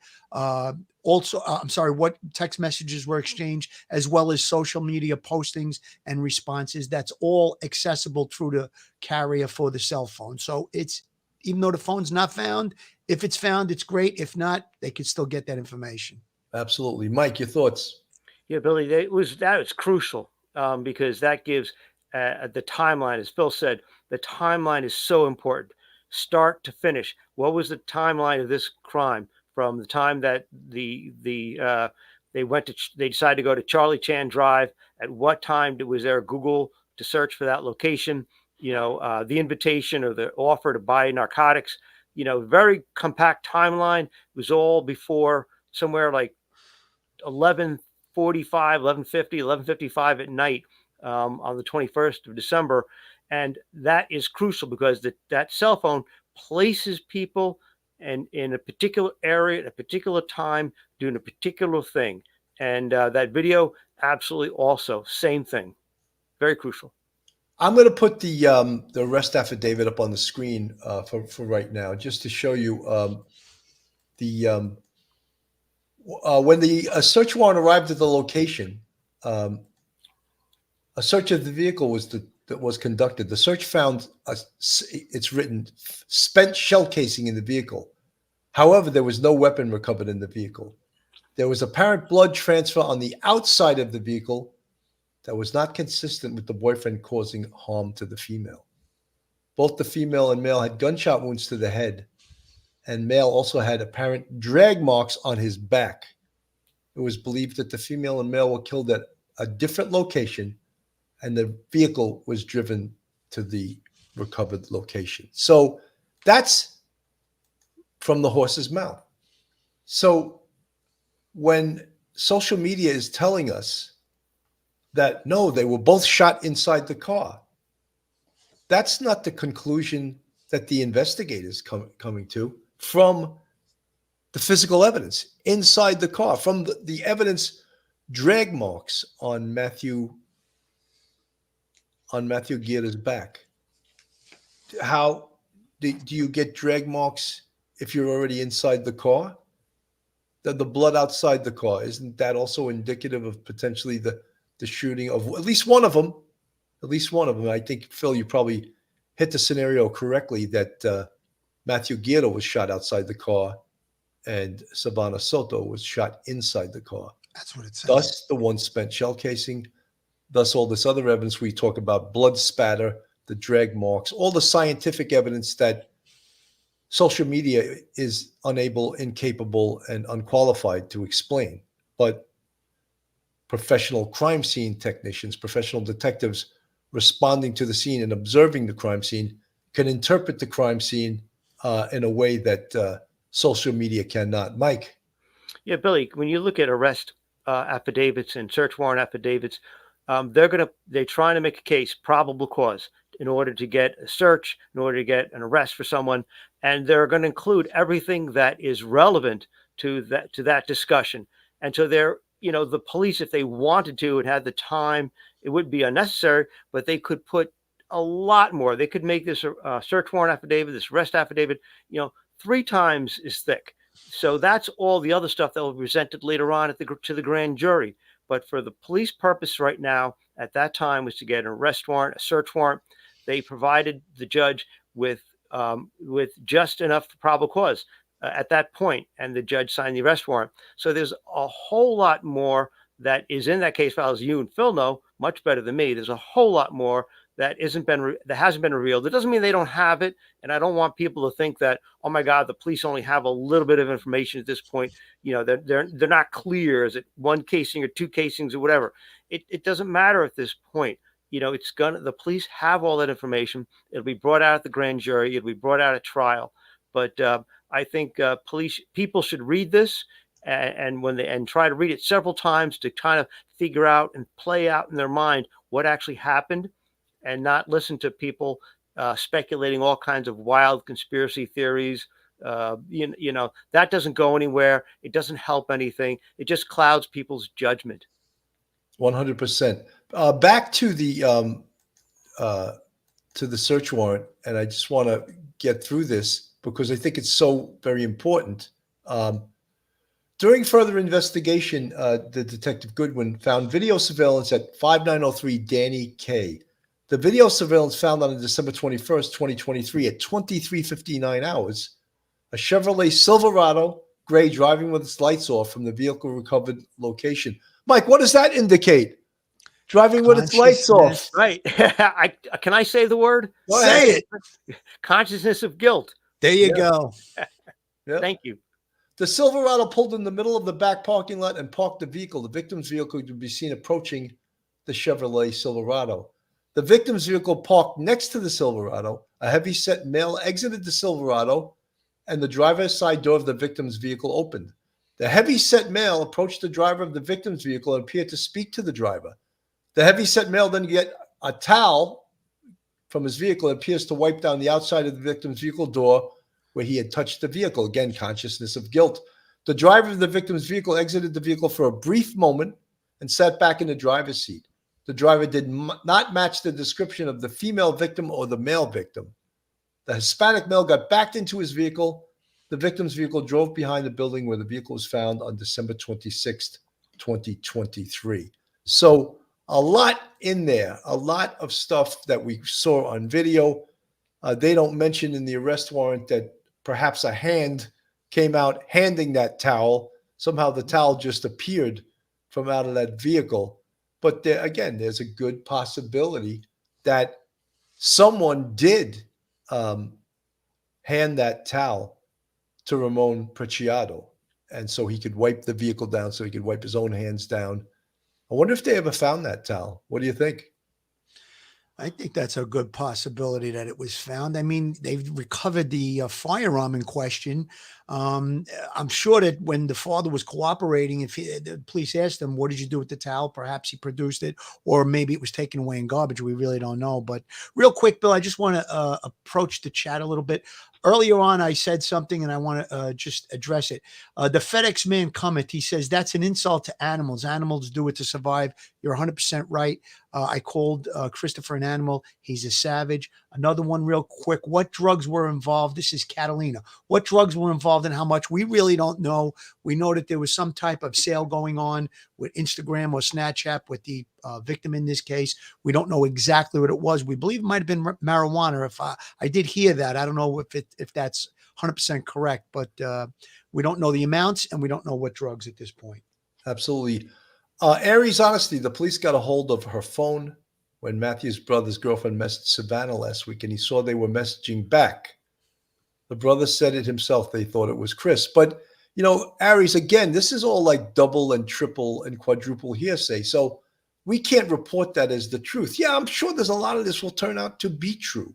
what text messages were exchanged, as well as social media postings and responses. That's all accessible through the carrier for the cell phone. So it's, even though the phone's not found, if it's found, it's great. If not, they could still get that information. Absolutely. Mike, your thoughts? Yeah, Billy, that was crucial because that gives the timeline. As Phil said, the timeline is so important, start to finish. What was the timeline of this crime from the time that they decided to go to Charlie Chan Drive? At what time was there a Google to search for that location? The invitation or the offer to buy narcotics. Very compact timeline. It was all before somewhere like 11:45, 11:50, 11:55 at night on the 21st of December. And that is crucial because that cell phone places people in a particular area at a particular time doing a particular thing. And that video, absolutely also, same thing. Very crucial. I'm going to put the arrest affidavit up on the screen for right now, just to show you when the search warrant arrived at the location. A search of the vehicle was conducted. The search found it's written spent shell casing in the vehicle. However, there was no weapon recovered in the vehicle. There was apparent blood transfer on the outside of the vehicle that was not consistent with the boyfriend causing harm to the female. Both the female and male had gunshot wounds to the head, and male also had apparent drag marks on his back. It was believed that the female and male were killed at a different location, and the vehicle was driven to the recovered location. So that's from the horse's mouth. So when social media is telling us that no, they were both shot inside the car, that's not the conclusion that the investigators coming to from the physical evidence inside the car, from the evidence, drag marks on Matthew Guerra's back. How do you get drag marks if you're already inside the car? The blood outside the car, isn't that also indicative of potentially the shooting of at least one of them? At least one of them. I think, Phil, you probably hit the scenario correctly that Matthew Guerra was shot outside the car and Savanah Soto was shot inside the car. That's what it says. Thus, the one spent shell casing. Thus, all this other evidence we talk about, blood spatter, the drag marks, all the scientific evidence that social media is unable, incapable, and unqualified to explain. But professional crime scene technicians, professional detectives responding to the scene and observing the crime scene can interpret the crime scene in a way that social media cannot. Mike? Yeah, Billy, when you look at arrest affidavits and search warrant affidavits, they're trying to make a case, probable cause, in order to get a search, in order to get an arrest for someone, and they're going to include everything that is relevant to that discussion. And so the police, if they wanted to and had the time, it would be unnecessary, but they could put a lot more. They could make this search warrant affidavit, this arrest affidavit, 3 times as thick. So that's all the other stuff that will be presented later on to the grand jury. But for the police purpose right now, at that time, was to get an arrest warrant, a search warrant. They provided the judge with just enough probable cause at that point, and the judge signed the arrest warrant. So there's a whole lot more that is in that case file, as you and Phil know much better than me. There's a whole lot more that hasn't been revealed. It doesn't mean they don't have it, and I don't want people to think that, oh my God, the police only have a little bit of information at this point. They're not clear. Is it 1 casing or 2 casings or whatever? It doesn't matter at this point. The police have all that information. It'll be brought out at the grand jury. It'll be brought out at trial. But I think people should read this and try to read it several times to kind of figure out and play out in their mind what actually happened, and not listen to people speculating all kinds of wild conspiracy theories. That doesn't go anywhere. It doesn't help anything. It just clouds people's judgment. 100%. Back to the search warrant, and I just want to get through this because I think it's so very important. During further investigation, the Detective Goodwin found video surveillance at 5903 Danny K. The video surveillance found on December 21st, 2023 at 23:59 hours, a Chevrolet Silverado gray driving with its lights off from the vehicle recovered location. Mike, what does that indicate? Driving with its lights off. Right. Can I say the word? Say it. Consciousness of guilt. There you go. Yep. Thank you. The Silverado pulled in the middle of the back parking lot and parked the vehicle. The victim's vehicle could be seen approaching the Chevrolet Silverado. The victim's vehicle parked next to the Silverado. A heavy-set male exited the Silverado, and the driver's side door of the victim's vehicle opened. The heavy-set male approached the driver of the victim's vehicle and appeared to speak to the driver. The heavy-set male then get a towel from his vehicle and appears to wipe down the outside of the victim's vehicle door where he had touched the vehicle. Again, consciousness of guilt. The driver of the victim's vehicle exited the vehicle for a brief moment and sat back in the driver's seat. The driver did not match the description of the female victim or the male victim. The Hispanic male got backed into his vehicle. The victim's vehicle drove behind the building where the vehicle was found on December 26th, 2023. So a lot in there, a lot of stuff that we saw on video. They don't mention in the arrest warrant that perhaps a hand came out handing that towel. Somehow the towel just appeared from out of that vehicle. But there's a good possibility that someone did hand that towel to Ramon Preciado, and so he could wipe the vehicle down, so he could wipe his own hands down. I wonder if they ever found that towel. What do you think? I think that's a good possibility that it was found. I mean, they've recovered the firearm in question. I'm sure that when the father was cooperating, if the police asked him, what did you do with the towel? Perhaps he produced it, or maybe it was taken away in garbage. We really don't know. But real quick, Bill, I just want to approach the chat a little bit. Earlier on, I said something and I want to just address it. The FedEx man comment, he says, that's an insult to animals. Animals do it to survive. You're 100% right. I called Christopher an animal. He's a savage. Another one real quick. What drugs were involved? This is Catalina. What drugs were involved and how much? We really don't know. We know that there was some type of sale going on with Instagram or Snapchat with the victim in this case. We don't know exactly what it was. We believe it might have been marijuana. If I did hear that, I don't know if that's 100% correct, but we don't know the amounts and we don't know what drugs at this point. Absolutely. Aries honesty, the police got a hold of her phone when Matthew's brother's girlfriend messaged Savannah last week, and he saw they were messaging back. The brother said it himself. They thought it was Chris. But, Aries, again, this is all like double and triple and quadruple hearsay. So we can't report that as the truth. Yeah, I'm sure there's a lot of this will turn out to be true.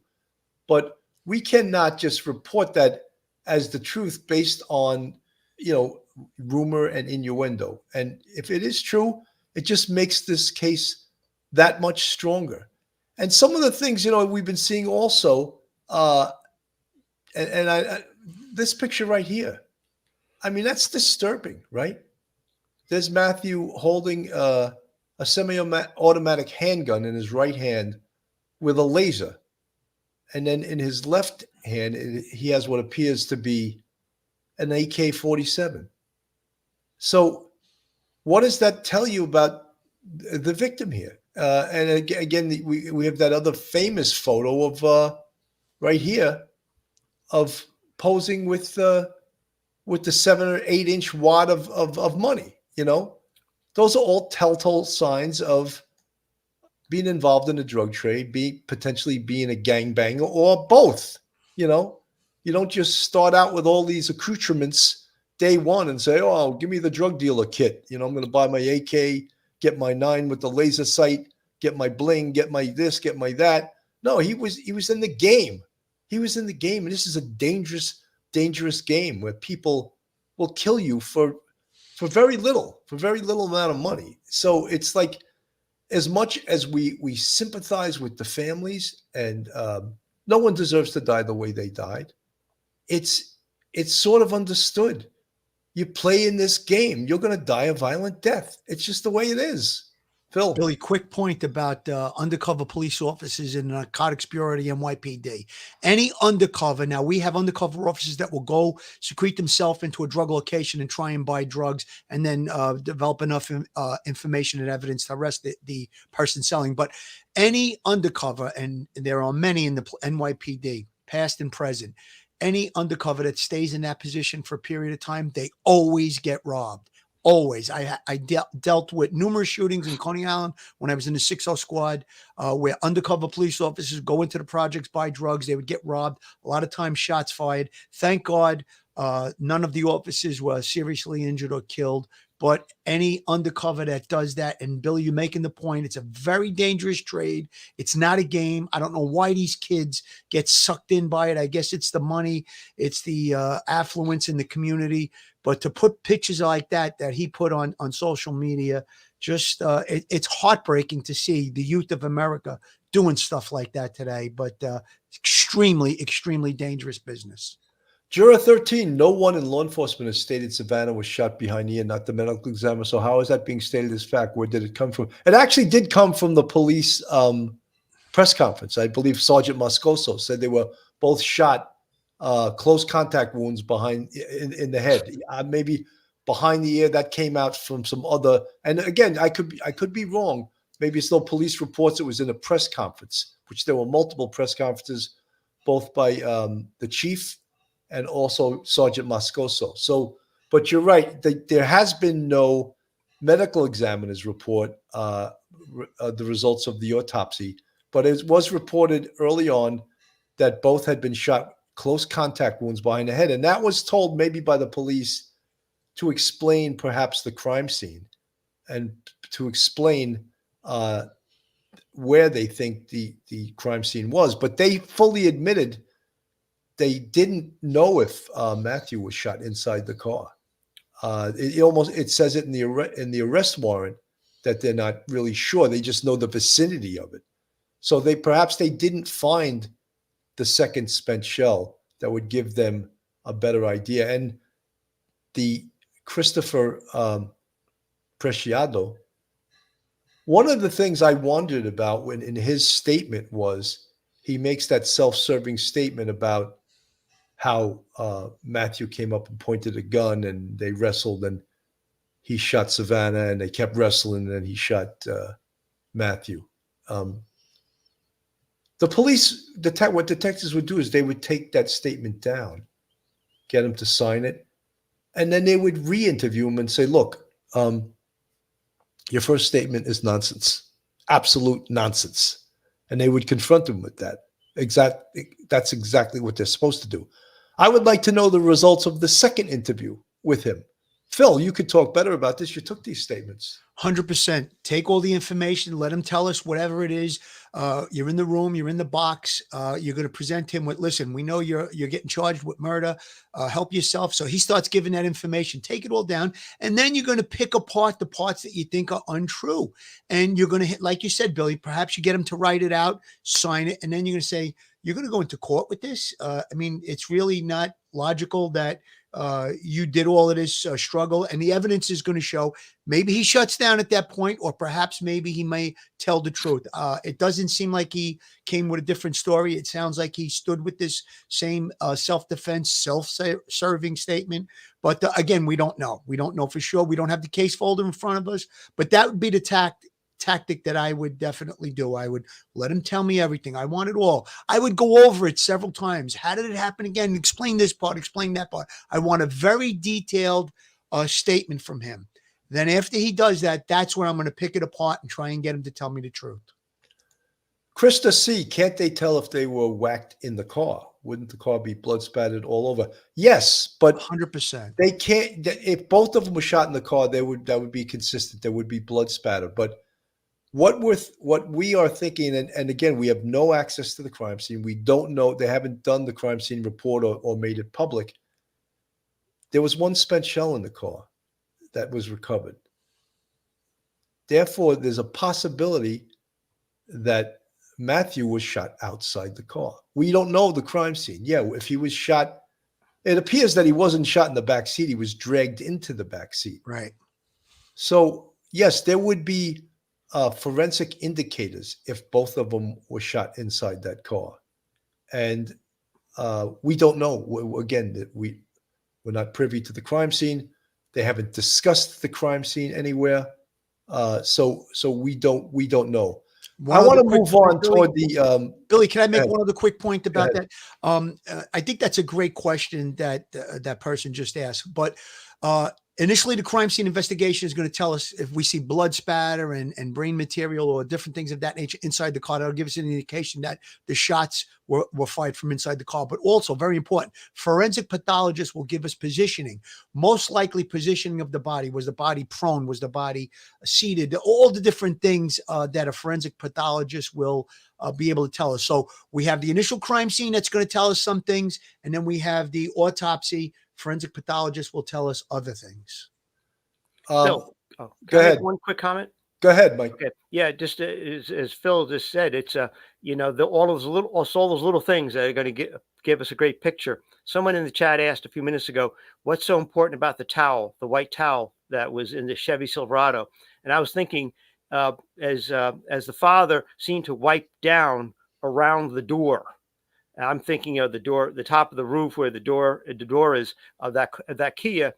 But we cannot just report that as the truth based on, rumor and innuendo. And if it is true, it just makes this case that much stronger. And some of the things, we've been seeing also, and I this picture right here, I mean, that's disturbing, right? There's Matthew holding a semi-automatic handgun in his right hand with a laser. And then in his left hand, he has what appears to be an AK-47. So what does that tell you about the victim here? And again, we have that other famous photo of right here of posing with the 7 or 8 inch wad of money. Those are all telltale signs of being involved in the drug trade, potentially being a gangbanger, or both. You don't just start out with all these accoutrements day one and say, "Oh, give me the drug dealer kit. I'm going to buy my AK, get my 9 with the laser sight, get my bling, get my this, get my that." No, he was in the game. He was in the game, and this is a dangerous game where people will kill you for very little amount of money. So it's like, as much as we sympathize with the families, and no one deserves to die the way they died, it's sort of understood. You play in this game, you're going to die a violent death. It's just the way it is. Phil. Billy, quick point about undercover police officers in the Narcotics Bureau of the NYPD. Any undercover, now we have undercover officers that will go secrete themselves into a drug location and try and buy drugs, and then develop enough information and evidence to arrest the person selling. But any undercover, and there are many in the NYPD, past and present, any undercover that stays in that position for a period of time, they always get robbed. Always. I dealt with numerous shootings in Coney Island when I was in the 6-0 squad, where undercover police officers go into the projects, buy drugs. They would get robbed. A lot of times shots fired. Thank God none of the officers were seriously injured or killed. But any undercover that does that, and Billy, you're making the point, it's a very dangerous trade. It's not a game. I don't know why these kids get sucked in by it. I guess it's the money. It's the affluence in the community. But to put pictures like that he put on social media, just it's heartbreaking to see the youth of America doing stuff like that today. But extremely, extremely dangerous business. Juror 13, no one in law enforcement has stated Savannah was shot behind the ear, not the medical examiner. So how is that being stated as fact? Where did it come from? It actually did come from the police press conference. I believe Sergeant Moscoso said they were both shot, close contact wounds behind in the head. Maybe behind the ear. That came out from some other. And again, I could be wrong. Maybe it's no police reports. It was in a press conference, which there were multiple press conferences, both by the chief and also Sergeant Moscoso. So, but you're right. There has been no medical examiner's report, the results of the autopsy, but it was reported early on that both had been shot, close contact wounds behind the head. And that was told maybe by the police to explain perhaps the crime scene and to explain where they think the crime scene was. But they fully admitted they didn't know if Matthew was shot inside the car. It says it in the arrest warrant that they're not really sure. They just know the vicinity of it. So perhaps they didn't find the second spent shell that would give them a better idea. And the Christopher Preciado, one of the things I wondered about when in his statement was he makes that self-serving statement about how Matthew came up and pointed a gun and they wrestled and he shot Savannah and they kept wrestling and then he shot Matthew. The police, what detectives would do is they would take that statement down, get him to sign it, and then they would re-interview him and say, look, your first statement is nonsense, absolute nonsense. And they would confront him with that. That's exactly what they're supposed to do. I would like to know the results of the second interview with him. Phil, you could talk better about this. You took these statements. 100%. Take all the information. Let him tell us whatever it is. You're in the room. You're in the box. You're going to present him with, listen, we know you're getting charged with murder. Help yourself. So he starts giving that information. Take it all down. And then you're going to pick apart the parts that you think are untrue. And you're going to hit, like you said, Billy, perhaps you get him to write it out, sign it. And then you're going to say, you're going to go into court with this. I mean, it's really not logical that you did all of this struggle, and the evidence is going to show. Maybe he shuts down at that point, or perhaps maybe he may tell the truth. It doesn't seem like he came with a different story. It sounds like he stood with this same self-defense, self-serving statement. But again, we don't know. We don't know for sure. We don't have the case folder in front of us, but that would be the tactic that I would definitely do. I would let him tell me everything. I want it all. I would go over it several times. How did it happen again? Explain this part, explain that part. I want a very detailed statement from him. Then after he does that, that's when I'm going to pick it apart and try and get him to tell me the truth. Krista C., can't they tell if they were whacked in the car? Wouldn't the car be blood spattered all over? Yes, but 100%. they can't. If both of them were shot in the car, that would be consistent. There would be blood spatter. But what we are thinking, and again, we have no access to the crime scene. We don't know. They haven't done the crime scene report or made it public. There was one spent shell in the car that was recovered. Therefore, there's a possibility that Matthew was shot outside the car. We don't know the crime scene. Yeah, if he was shot, it appears that he wasn't shot in the back seat. He was dragged into the back seat. Right. So, yes, there would be forensic indicators if both of them were shot inside that car. And we don't know. Again, we're not privy to the crime scene. They haven't discussed the crime scene anywhere. So we don't know. I want to move on toward the Billy, can I make one other quick point about that? I think that's a great question that that person just asked. But initially, the crime scene investigation is going to tell us if we see blood spatter and brain material or different things of that nature inside the car. That'll give us an indication that the shots were fired from inside the car. But also, very important, forensic pathologists will give us positioning. Most likely positioning of the body. Was the body prone? Was the body seated? All the different things that a forensic pathologist will be able to tell us. So we have the initial crime scene that's going to tell us some things, and then we have the autopsy. Forensic pathologist will tell us other things. Phil, go ahead. One quick comment. Go ahead, Mike. Okay. Yeah, just as Phil just said, it's all those little things that are going to give us a great picture. Someone in the chat asked a few minutes ago, "What's so important about the towel, the white towel that was in the Chevy Silverado?" And I was thinking, as the father seemed to wipe down around the door. I'm thinking of the door, the top of the roof where the door is of that Kia.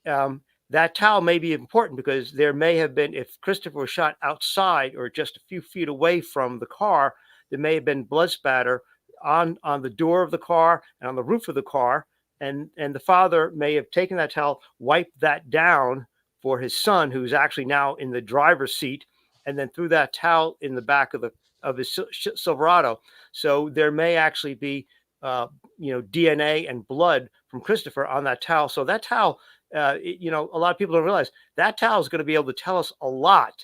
That towel may be important because there may have been, if Christopher was shot outside or just a few feet away from the car, there may have been blood spatter on the door of the car and on the roof of the car. And the father may have taken that towel, wiped that down for his son, who's actually now in the driver's seat, and then threw that towel in the back of his Silverado. So there may actually be, DNA and blood from Christopher on that towel. So that towel, a lot of people don't realize that towel is going to be able to tell us a lot,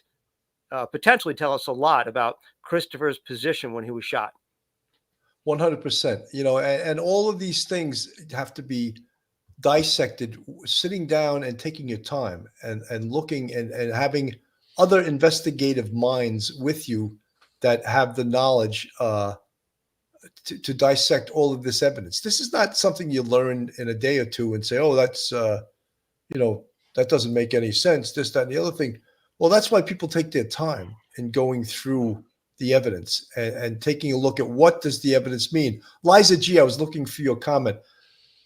potentially tell us a lot about Christopher's position when he was shot. 100%. And all of these things have to be dissected, sitting down and taking your time and looking and having other investigative minds with you that have the knowledge to dissect all of this evidence. This is not something you learn in a day or two and say, oh, that's, that doesn't make any sense, this, that, and the other thing. Well, that's why people take their time in going through the evidence and taking a look at what does the evidence mean. Liza G., I was looking for your comment.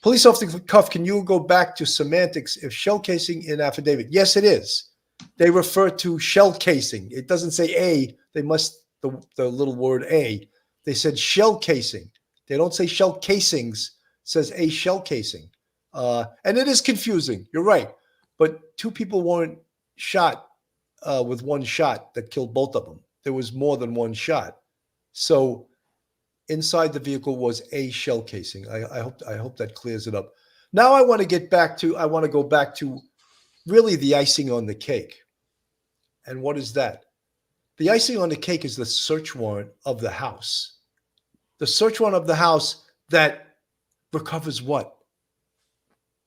Police off the cuff, can you go back to semantics if shell casing in affidavit? Yes, it is. They refer to shell casing. It doesn't say A. They must, the little word A. They said shell casing. They don't say shell casings. It says a shell casing. And it is confusing. You're right. But two people weren't shot with one shot that killed both of them. There was more than one shot. So inside the vehicle was a shell casing. I hope that clears it up. Now I want to go back to really the icing on the cake. And what is that? The icing on the cake is the search warrant of the house. The search warrant of the house that recovers what?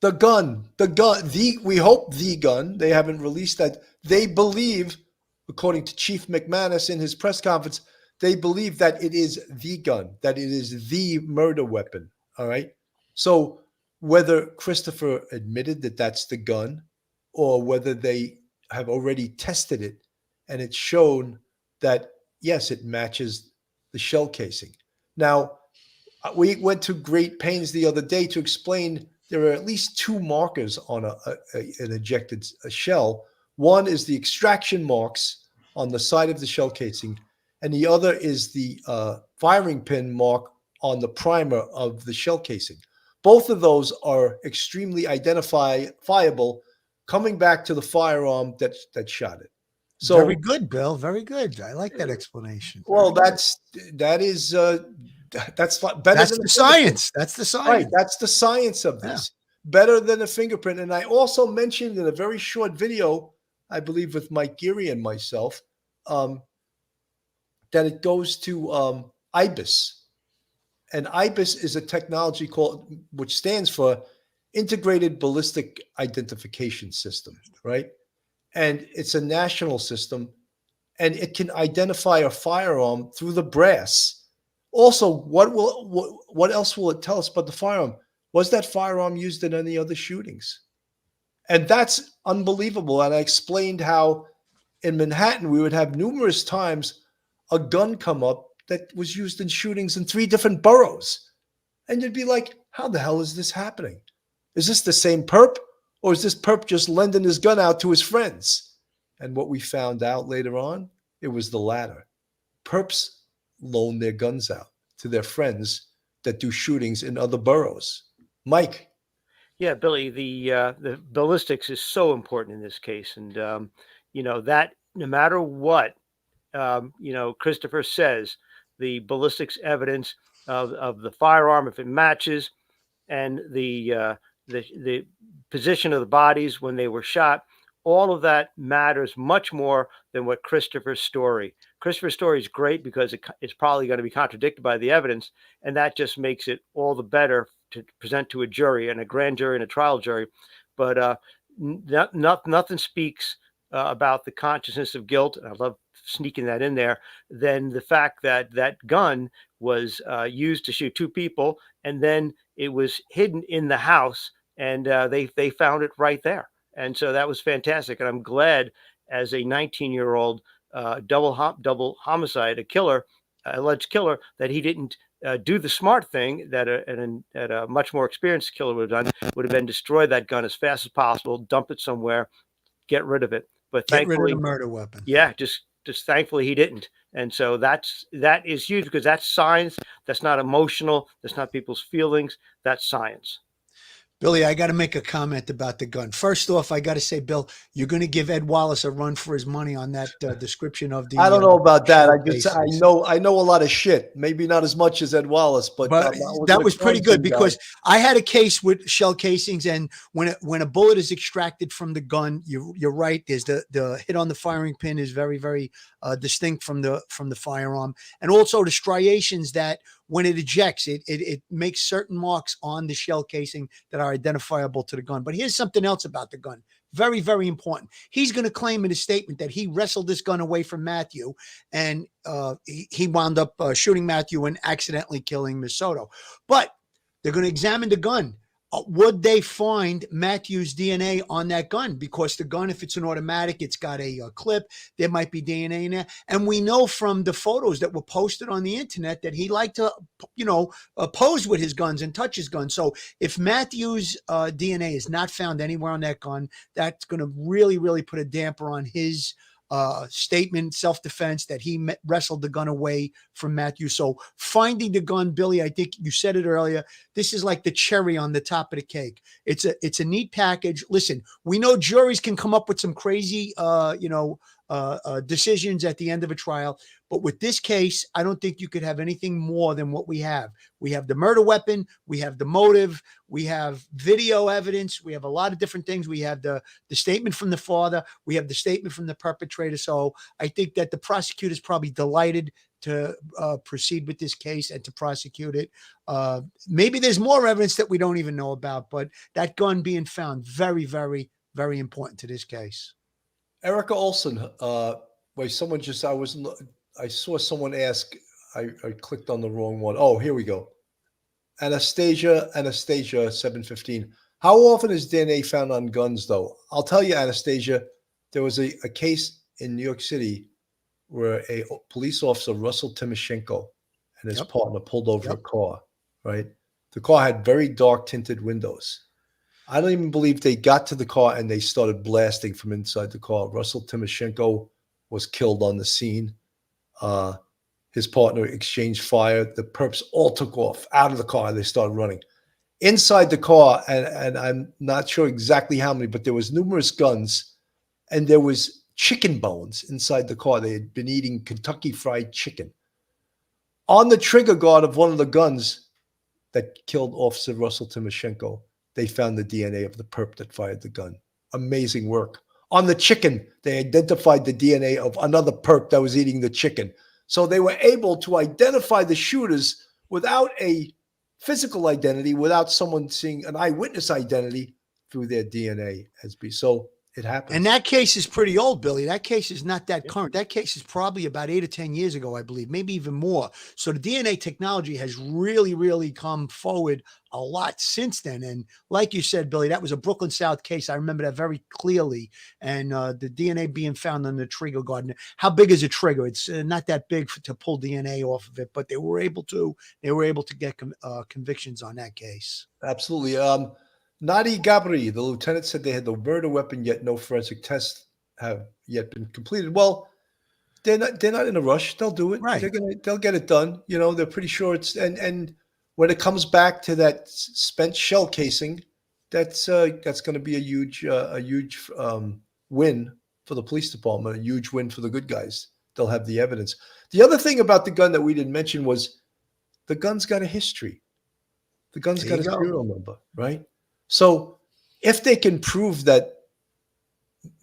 The gun, we hope the gun. They haven't released that. They believe, according to Chief McManus in his press conference, they believe that it is the gun, that it is the murder weapon. All right. So whether Christopher admitted that that's the gun, or whether they have already tested it and it's shown that, yes, it matches the shell casing. Now, we went to great pains the other day to explain there are at least two markers on an ejected shell. One is the extraction marks on the side of the shell casing, and the other is the firing pin mark on the primer of the shell casing. Both of those are extremely identifiable, coming back to the firearm that shot it. So very good, Bill. Very good. I like that explanation. Well, that's better. That's the science. That's the science. Right. That's the science of this. Yeah. Better than a fingerprint. And I also mentioned in a very short video, I believe with Mike Guerra and myself, that it goes to IBIS. And IBIS is a technology which stands for Integrated Ballistic Identification System, right? And it's a national system, and it can identify a firearm through the brass. Also, what else will it tell us about the firearm? Was that firearm used in any other shootings? And that's unbelievable. And I explained how in Manhattan, we would have numerous times a gun come up that was used in shootings in 3 different boroughs. And you'd be like, how the hell is this happening? Is this the same perp? Or is this perp just lending his gun out to his friends? And what we found out later on, it was the latter. Perps loan their guns out to their friends that do shootings in other boroughs. Mike. Yeah, Billy, the ballistics is so important in this case. And, that no matter what, Christopher says, the ballistics evidence of the firearm, if it matches, and the position of the bodies when they were shot, all of that matters much more than what Christopher's story. Christopher's story is great because it's probably going to be contradicted by the evidence, and that just makes it all the better to present to a jury and a grand jury and a trial jury. But nothing speaks about the consciousness of guilt, and I love sneaking that in there, than the fact that that gun was used to shoot 2 people, and then it was hidden in the house, and they found it right there. And so that was fantastic. And I'm glad, as a 19-year-old double homicide, alleged killer, that he didn't do the smart thing that a much more experienced killer would have done, would have been destroy that gun as fast as possible, dump it somewhere, get rid of it. But get thankfully, rid of the murder weapon. Yeah, just thankfully he didn't. And so that is huge, because that's science. That's not emotional. That's not people's feelings. That's science. Billy, I got to make a comment about the gun. First off, I got to say, Bill, you're going to give Ed Wallace a run for his money on that description of the. I don't know about that. I know a lot of shit. Maybe not as much as Ed Wallace, but that was pretty good, because I had a case with shell casings, and when a bullet is extracted from the gun, you're right. There's the hit on the firing pin is very, very distinct from the firearm, and also the striations that when it ejects, it makes certain marks on the shell casing that are identifiable to the gun. But here's something else about the gun. Very, very important. He's going to claim in his statement that he wrestled this gun away from Matthew, and he wound up shooting Matthew and accidentally killing Miss Soto. But they're going to examine the gun. Would they find Matthew's DNA on that gun? Because the gun, if it's an automatic, it's got a clip. There might be DNA in there. And we know from the photos that were posted on the internet that he liked to, pose with his guns and touch his gun. So if Matthew's DNA is not found anywhere on that gun, that's going to really, really put a damper on his statement, self-defense, that he wrestled the gun away from Matthew. So finding the gun, Billy, I think you said it earlier, this is like the cherry on the top of the cake. It's a neat package. Listen, we know juries can come up with some crazy, decisions at the end of a trial. But with this case, I don't think you could have anything more than what we have. We have the murder weapon, we have the motive, we have video evidence, we have a lot of different things. We have the statement from the father, we have the statement from the perpetrator. So I think that the prosecutor is probably delighted to proceed with this case and to prosecute it. Maybe there's more evidence that we don't even know about, but that gun being found, very, very, very important to this case. Erica Olson, wait, someone just, I saw someone ask, I clicked on the wrong one. Oh, here we go. Anastasia 715. How often is DNA found on guns, though? I'll tell you, Anastasia, there was a case in New York City where a police officer, Russell Timoshenko, and his partner pulled over a car, right? The car had very dark tinted windows. I don't even believe they got to the car and they started blasting from inside the car. Russell Timoshenko was killed on the scene. His partner exchanged fire. The perps all took off out of the car. They started running. Inside the car, and I'm not sure exactly how many, but there was numerous guns, and there was chicken bones inside the car. They had been eating Kentucky Fried Chicken. On the trigger guard of one of the guns that killed Officer Russell Timoshenko, they found the DNA of the perp that fired the gun. Amazing work. On the chicken, they identified the DNA of another perp that was eating the chicken. So they were able to identify the shooters without a physical identity, without someone seeing an eyewitness identity through their DNA. So it happens. And that case is pretty old, Billy. That case is not that current. That case is probably about 8 or 10 years ago, I believe, maybe even more. So the DNA technology has really, really come forward a lot since then. And like you said, Billy, that was a Brooklyn South case. I remember that very clearly. And the DNA being found on the trigger guard. How big is a trigger? It's not that big to pull DNA off of it, but they were able to get convictions on that case. Absolutely. Nadi Gabri, the lieutenant, said they had the murder weapon, yet no forensic tests have yet been completed. Well, they're not in a rush. They'll do it. Right. They'll get it done. You know, they're pretty sure it's and when it comes back to that spent shell casing, that's going to be a huge win for the police department, a huge win for the good guys. They'll have the evidence. The other thing about the gun that we didn't mention was the gun's got a history. The gun's got a serial number, right? So if they can prove that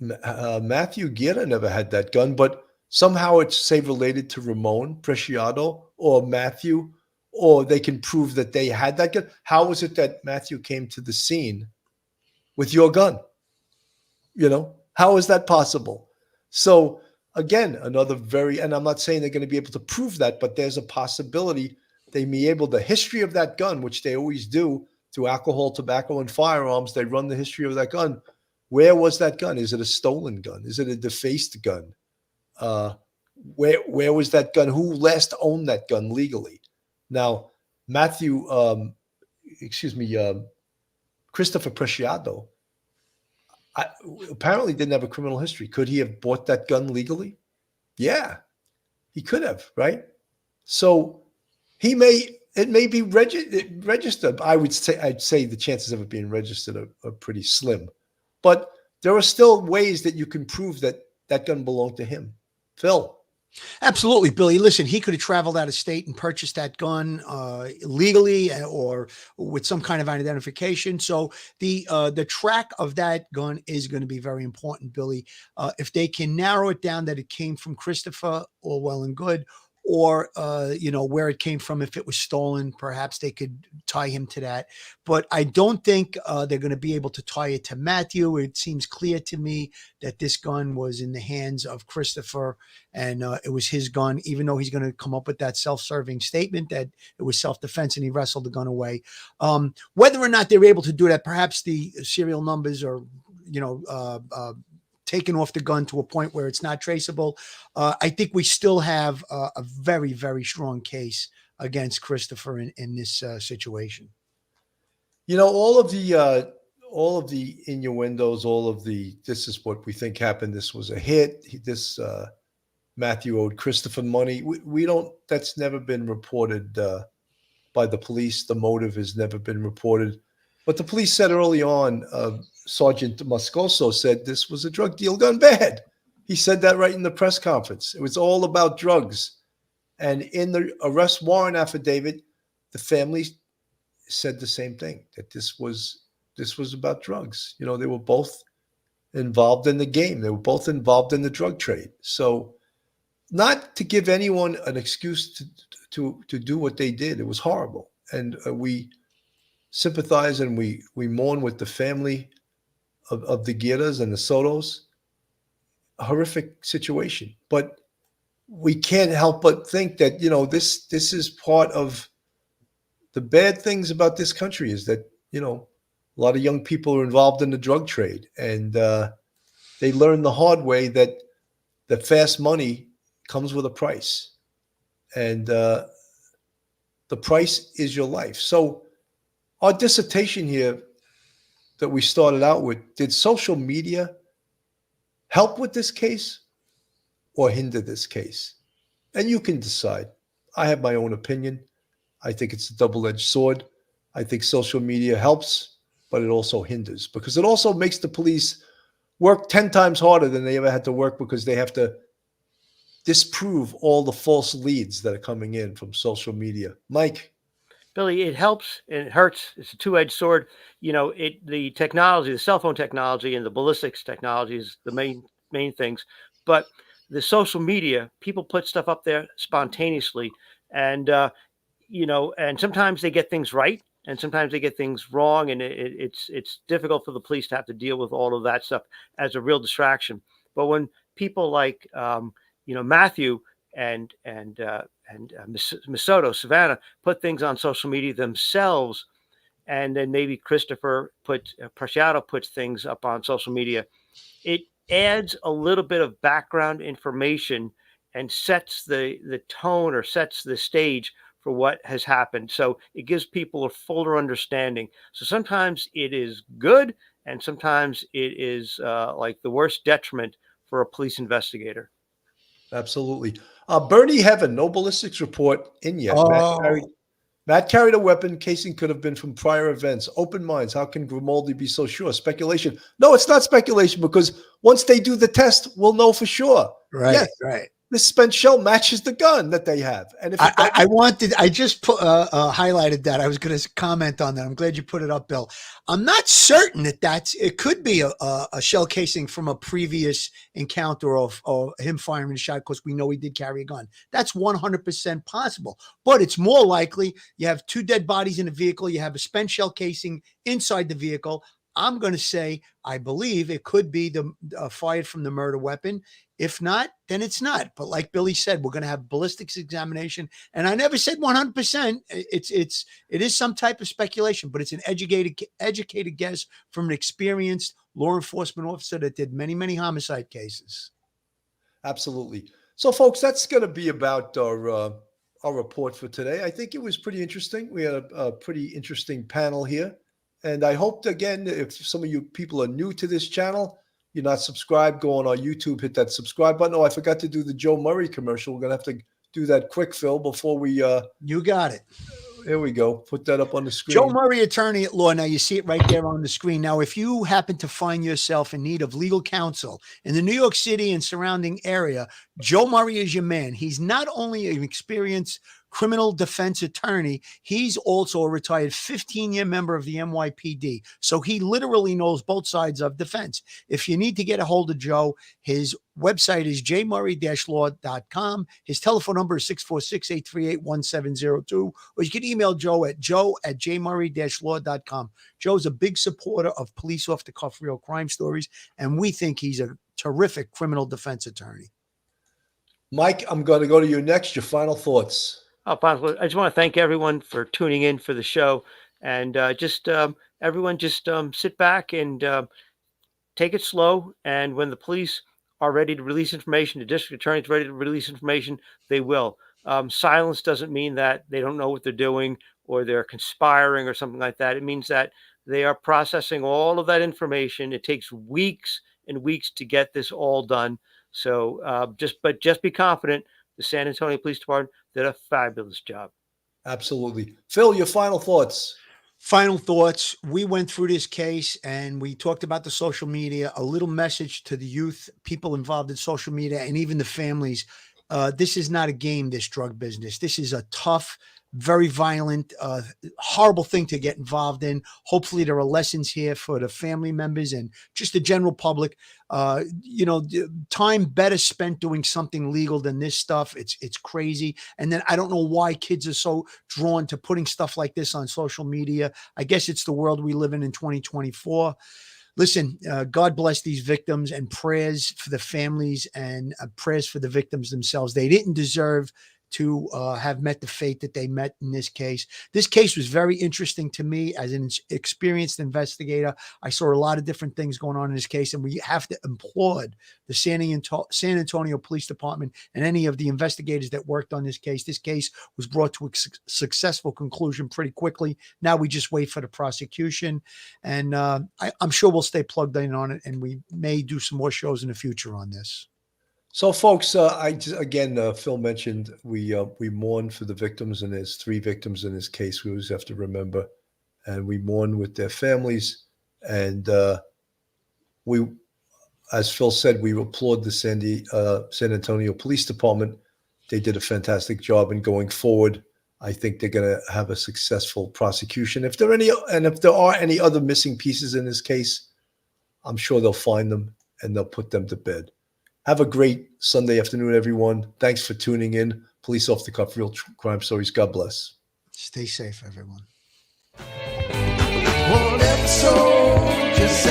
Matthew Guerra never had that gun, but somehow it's, say, related to Ramon Preciado or Matthew, or they can prove that they had that gun, how is it that Matthew came to the scene with your gun? You know, how is that possible? So again, another and I'm not saying they're going to be able to prove that, but there's a possibility they may be able, the history of that gun, which they always do, through alcohol, tobacco, and firearms, they run the history of that gun. Where was that gun? Is it a stolen gun? Is it a defaced gun? Where was that gun? Who last owned that gun legally? Now, Christopher Preciado apparently didn't have a criminal history. Could he have bought that gun legally? Yeah, he could have, right? So it may be registered. I'd say the chances of it being registered are pretty slim. But there are still ways that you can prove that that gun belonged to him. Phil. Absolutely, Billy. Listen, he could have traveled out of state and purchased that gun legally or with some kind of identification. So the track of that gun is going to be very important, Billy. If they can narrow it down that it came from Christopher, all well and good. Or, where it came from. If it was stolen, perhaps they could tie him to that. But I don't think they're going to be able to tie it to Matthew. It seems clear to me that this gun was in the hands of Christopher and it was his gun, even though he's going to come up with that self-serving statement that it was self-defense and he wrestled the gun away. Whether or not they're able to do that, perhaps the serial numbers are, taken off the gun to a point where it's not traceable. I think we still have a very, very strong case against Christopher in this situation. You know, all of the innuendos, this is what we think happened. This was a hit. Matthew owed Christopher money. That's never been reported by the police. The motive has never been reported. But the police said early on, Sergeant Moscoso said this was a drug deal gone bad. He said that right in the press conference. It was all about drugs. And in the arrest warrant affidavit, the family said the same thing, that this was about drugs. You know, they were both involved in the game. They were both involved in the drug trade. So, not to give anyone an excuse to do what they did. It was horrible, and we sympathize and we mourn with the family of the Guerras and the Sotos. A horrific situation, but we can't help but think that, you know, this is part of the bad things about this country, is that, you know, a lot of young people are involved in the drug trade, and they learn the hard way that the fast money comes with a price, and the price is your life. So our dissertation here that we started out with, did social media help with this case or hinder this case? And you can decide. I have my own opinion. I think it's a double-edged sword. I think social media helps, but it also hinders, because it also makes the police work 10 times harder than they ever had to work, because they have to disprove all the false leads that are coming in from social media. Mike? Billy, it helps and it hurts. It's a two-edged sword. You know, the technology, the cell phone technology and the ballistics technology is the main things. But the social media, people put stuff up there spontaneously, and you know, and sometimes they get things right, and sometimes they get things wrong, and it's difficult for the police to have to deal with all of that stuff as a real distraction. But when people like you know, Matthew and Miss Soto, Savanah, put things on social media themselves, and then maybe Christopher Preciado puts things up on social media, it adds a little bit of background information and sets the tone, or sets the stage for what has happened. So it gives people a fuller understanding. So sometimes it is good, and sometimes it is like the worst detriment for a police investigator. Absolutely. Bernie Heaven, no ballistics report in yet. Oh, Matt carried a weapon. Casing could have been from prior events. Open minds. How can Grimaldi be so sure? Speculation. No, it's not speculation, because once they do the test, we'll know for sure. right, Yes, right. this spent shell matches the gun that they have. And if it I just highlighted that. I was going to comment on that. I'm glad you put it up, Bill. I'm not certain that it could be a shell casing from a previous encounter of him firing a shot, because we know he did carry a gun. That's 100% possible, but it's more likely you have two dead bodies in a vehicle. You have a spent shell casing inside the vehicle. I'm going to say I believe it could be the fired from the murder weapon. If not, then it's not. But like Billy said, we're going to have ballistics examination, and I never said 100%. It is some type of speculation, but it's an educated guess from an experienced law enforcement officer that did many homicide cases. Absolutely. So, folks, that's going to be about our report for today. I think it was pretty interesting. We had a pretty interesting panel here. And I hope, again, if some of you people are new to this channel, you're not subscribed, go on our YouTube, hit that subscribe button. Oh, I forgot to do the Joe Murray commercial. We're going to have to do that quick, Phil, before we... You got it. Here we go. Put that up on the screen. Joe Murray, attorney at law. Now you see it right there on the screen. Now, if you happen to find yourself in need of legal counsel in the New York City and surrounding area, Joe Murray is your man. He's not only an experienced criminal defense attorney, he's also a retired 15-year member of the NYPD. So he literally knows both sides of defense. If you need to get a hold of Joe, his website is jmurray-law.com. His telephone number is 646-838-1702. Or you can email Joe at jmurray-law.com. Joe's a big supporter of police off-the-cuff real crime stories, and we think he's a terrific criminal defense attorney. Mike, I'm going to go to you next. Your final thoughts. Oh, possibly. I just want to thank everyone for tuning in for the show, and everyone just sit back and take it slow. And when the police are ready to release information, the district attorney is ready to release information, they will. Silence doesn't mean that they don't know what they're doing or they're conspiring or something like that. It means that they are processing all of that information. It takes weeks and weeks to get this all done. So just be confident. The San Antonio Police Department did a fabulous job. Absolutely. Phil, your final thoughts. Final thoughts. We went through this case and we talked about the social media, a little message to the youth, people involved in social media, and even the families. This is not a game, this drug business. This is a tough, very violent, horrible thing to get involved in. Hopefully there are lessons here for the family members and just the general public. Time better spent doing something legal than this stuff. It's crazy. And then I don't know why kids are so drawn to putting stuff like this on social media. I guess it's the world we live in 2024. Listen, God bless these victims, and prayers for the families, and prayers for the victims themselves. They didn't deserve to have met the fate that they met in this case. This case was very interesting to me as an experienced investigator. I saw a lot of different things going on in this case, and we have to applaud the San Antonio Police Department and any of the investigators that worked on this case. This case was brought to a successful conclusion pretty quickly. Now we just wait for the prosecution, and I'm sure we'll stay plugged in on it, and we may do some more shows in the future on this. So, folks, Phil mentioned we mourn for the victims, and there's 3 victims in this case. We always have to remember, and we mourn with their families. And we, as Phil said, we applaud the San Antonio Police Department. They did a fantastic job, and going forward, I think they're going to have a successful prosecution. If there are any other missing pieces in this case, I'm sure they'll find them and they'll put them to bed. Have a great Sunday afternoon, everyone. Thanks for tuning in. Police Off the Cuff, Real Crime Stories. God bless. Stay safe, everyone. One episode just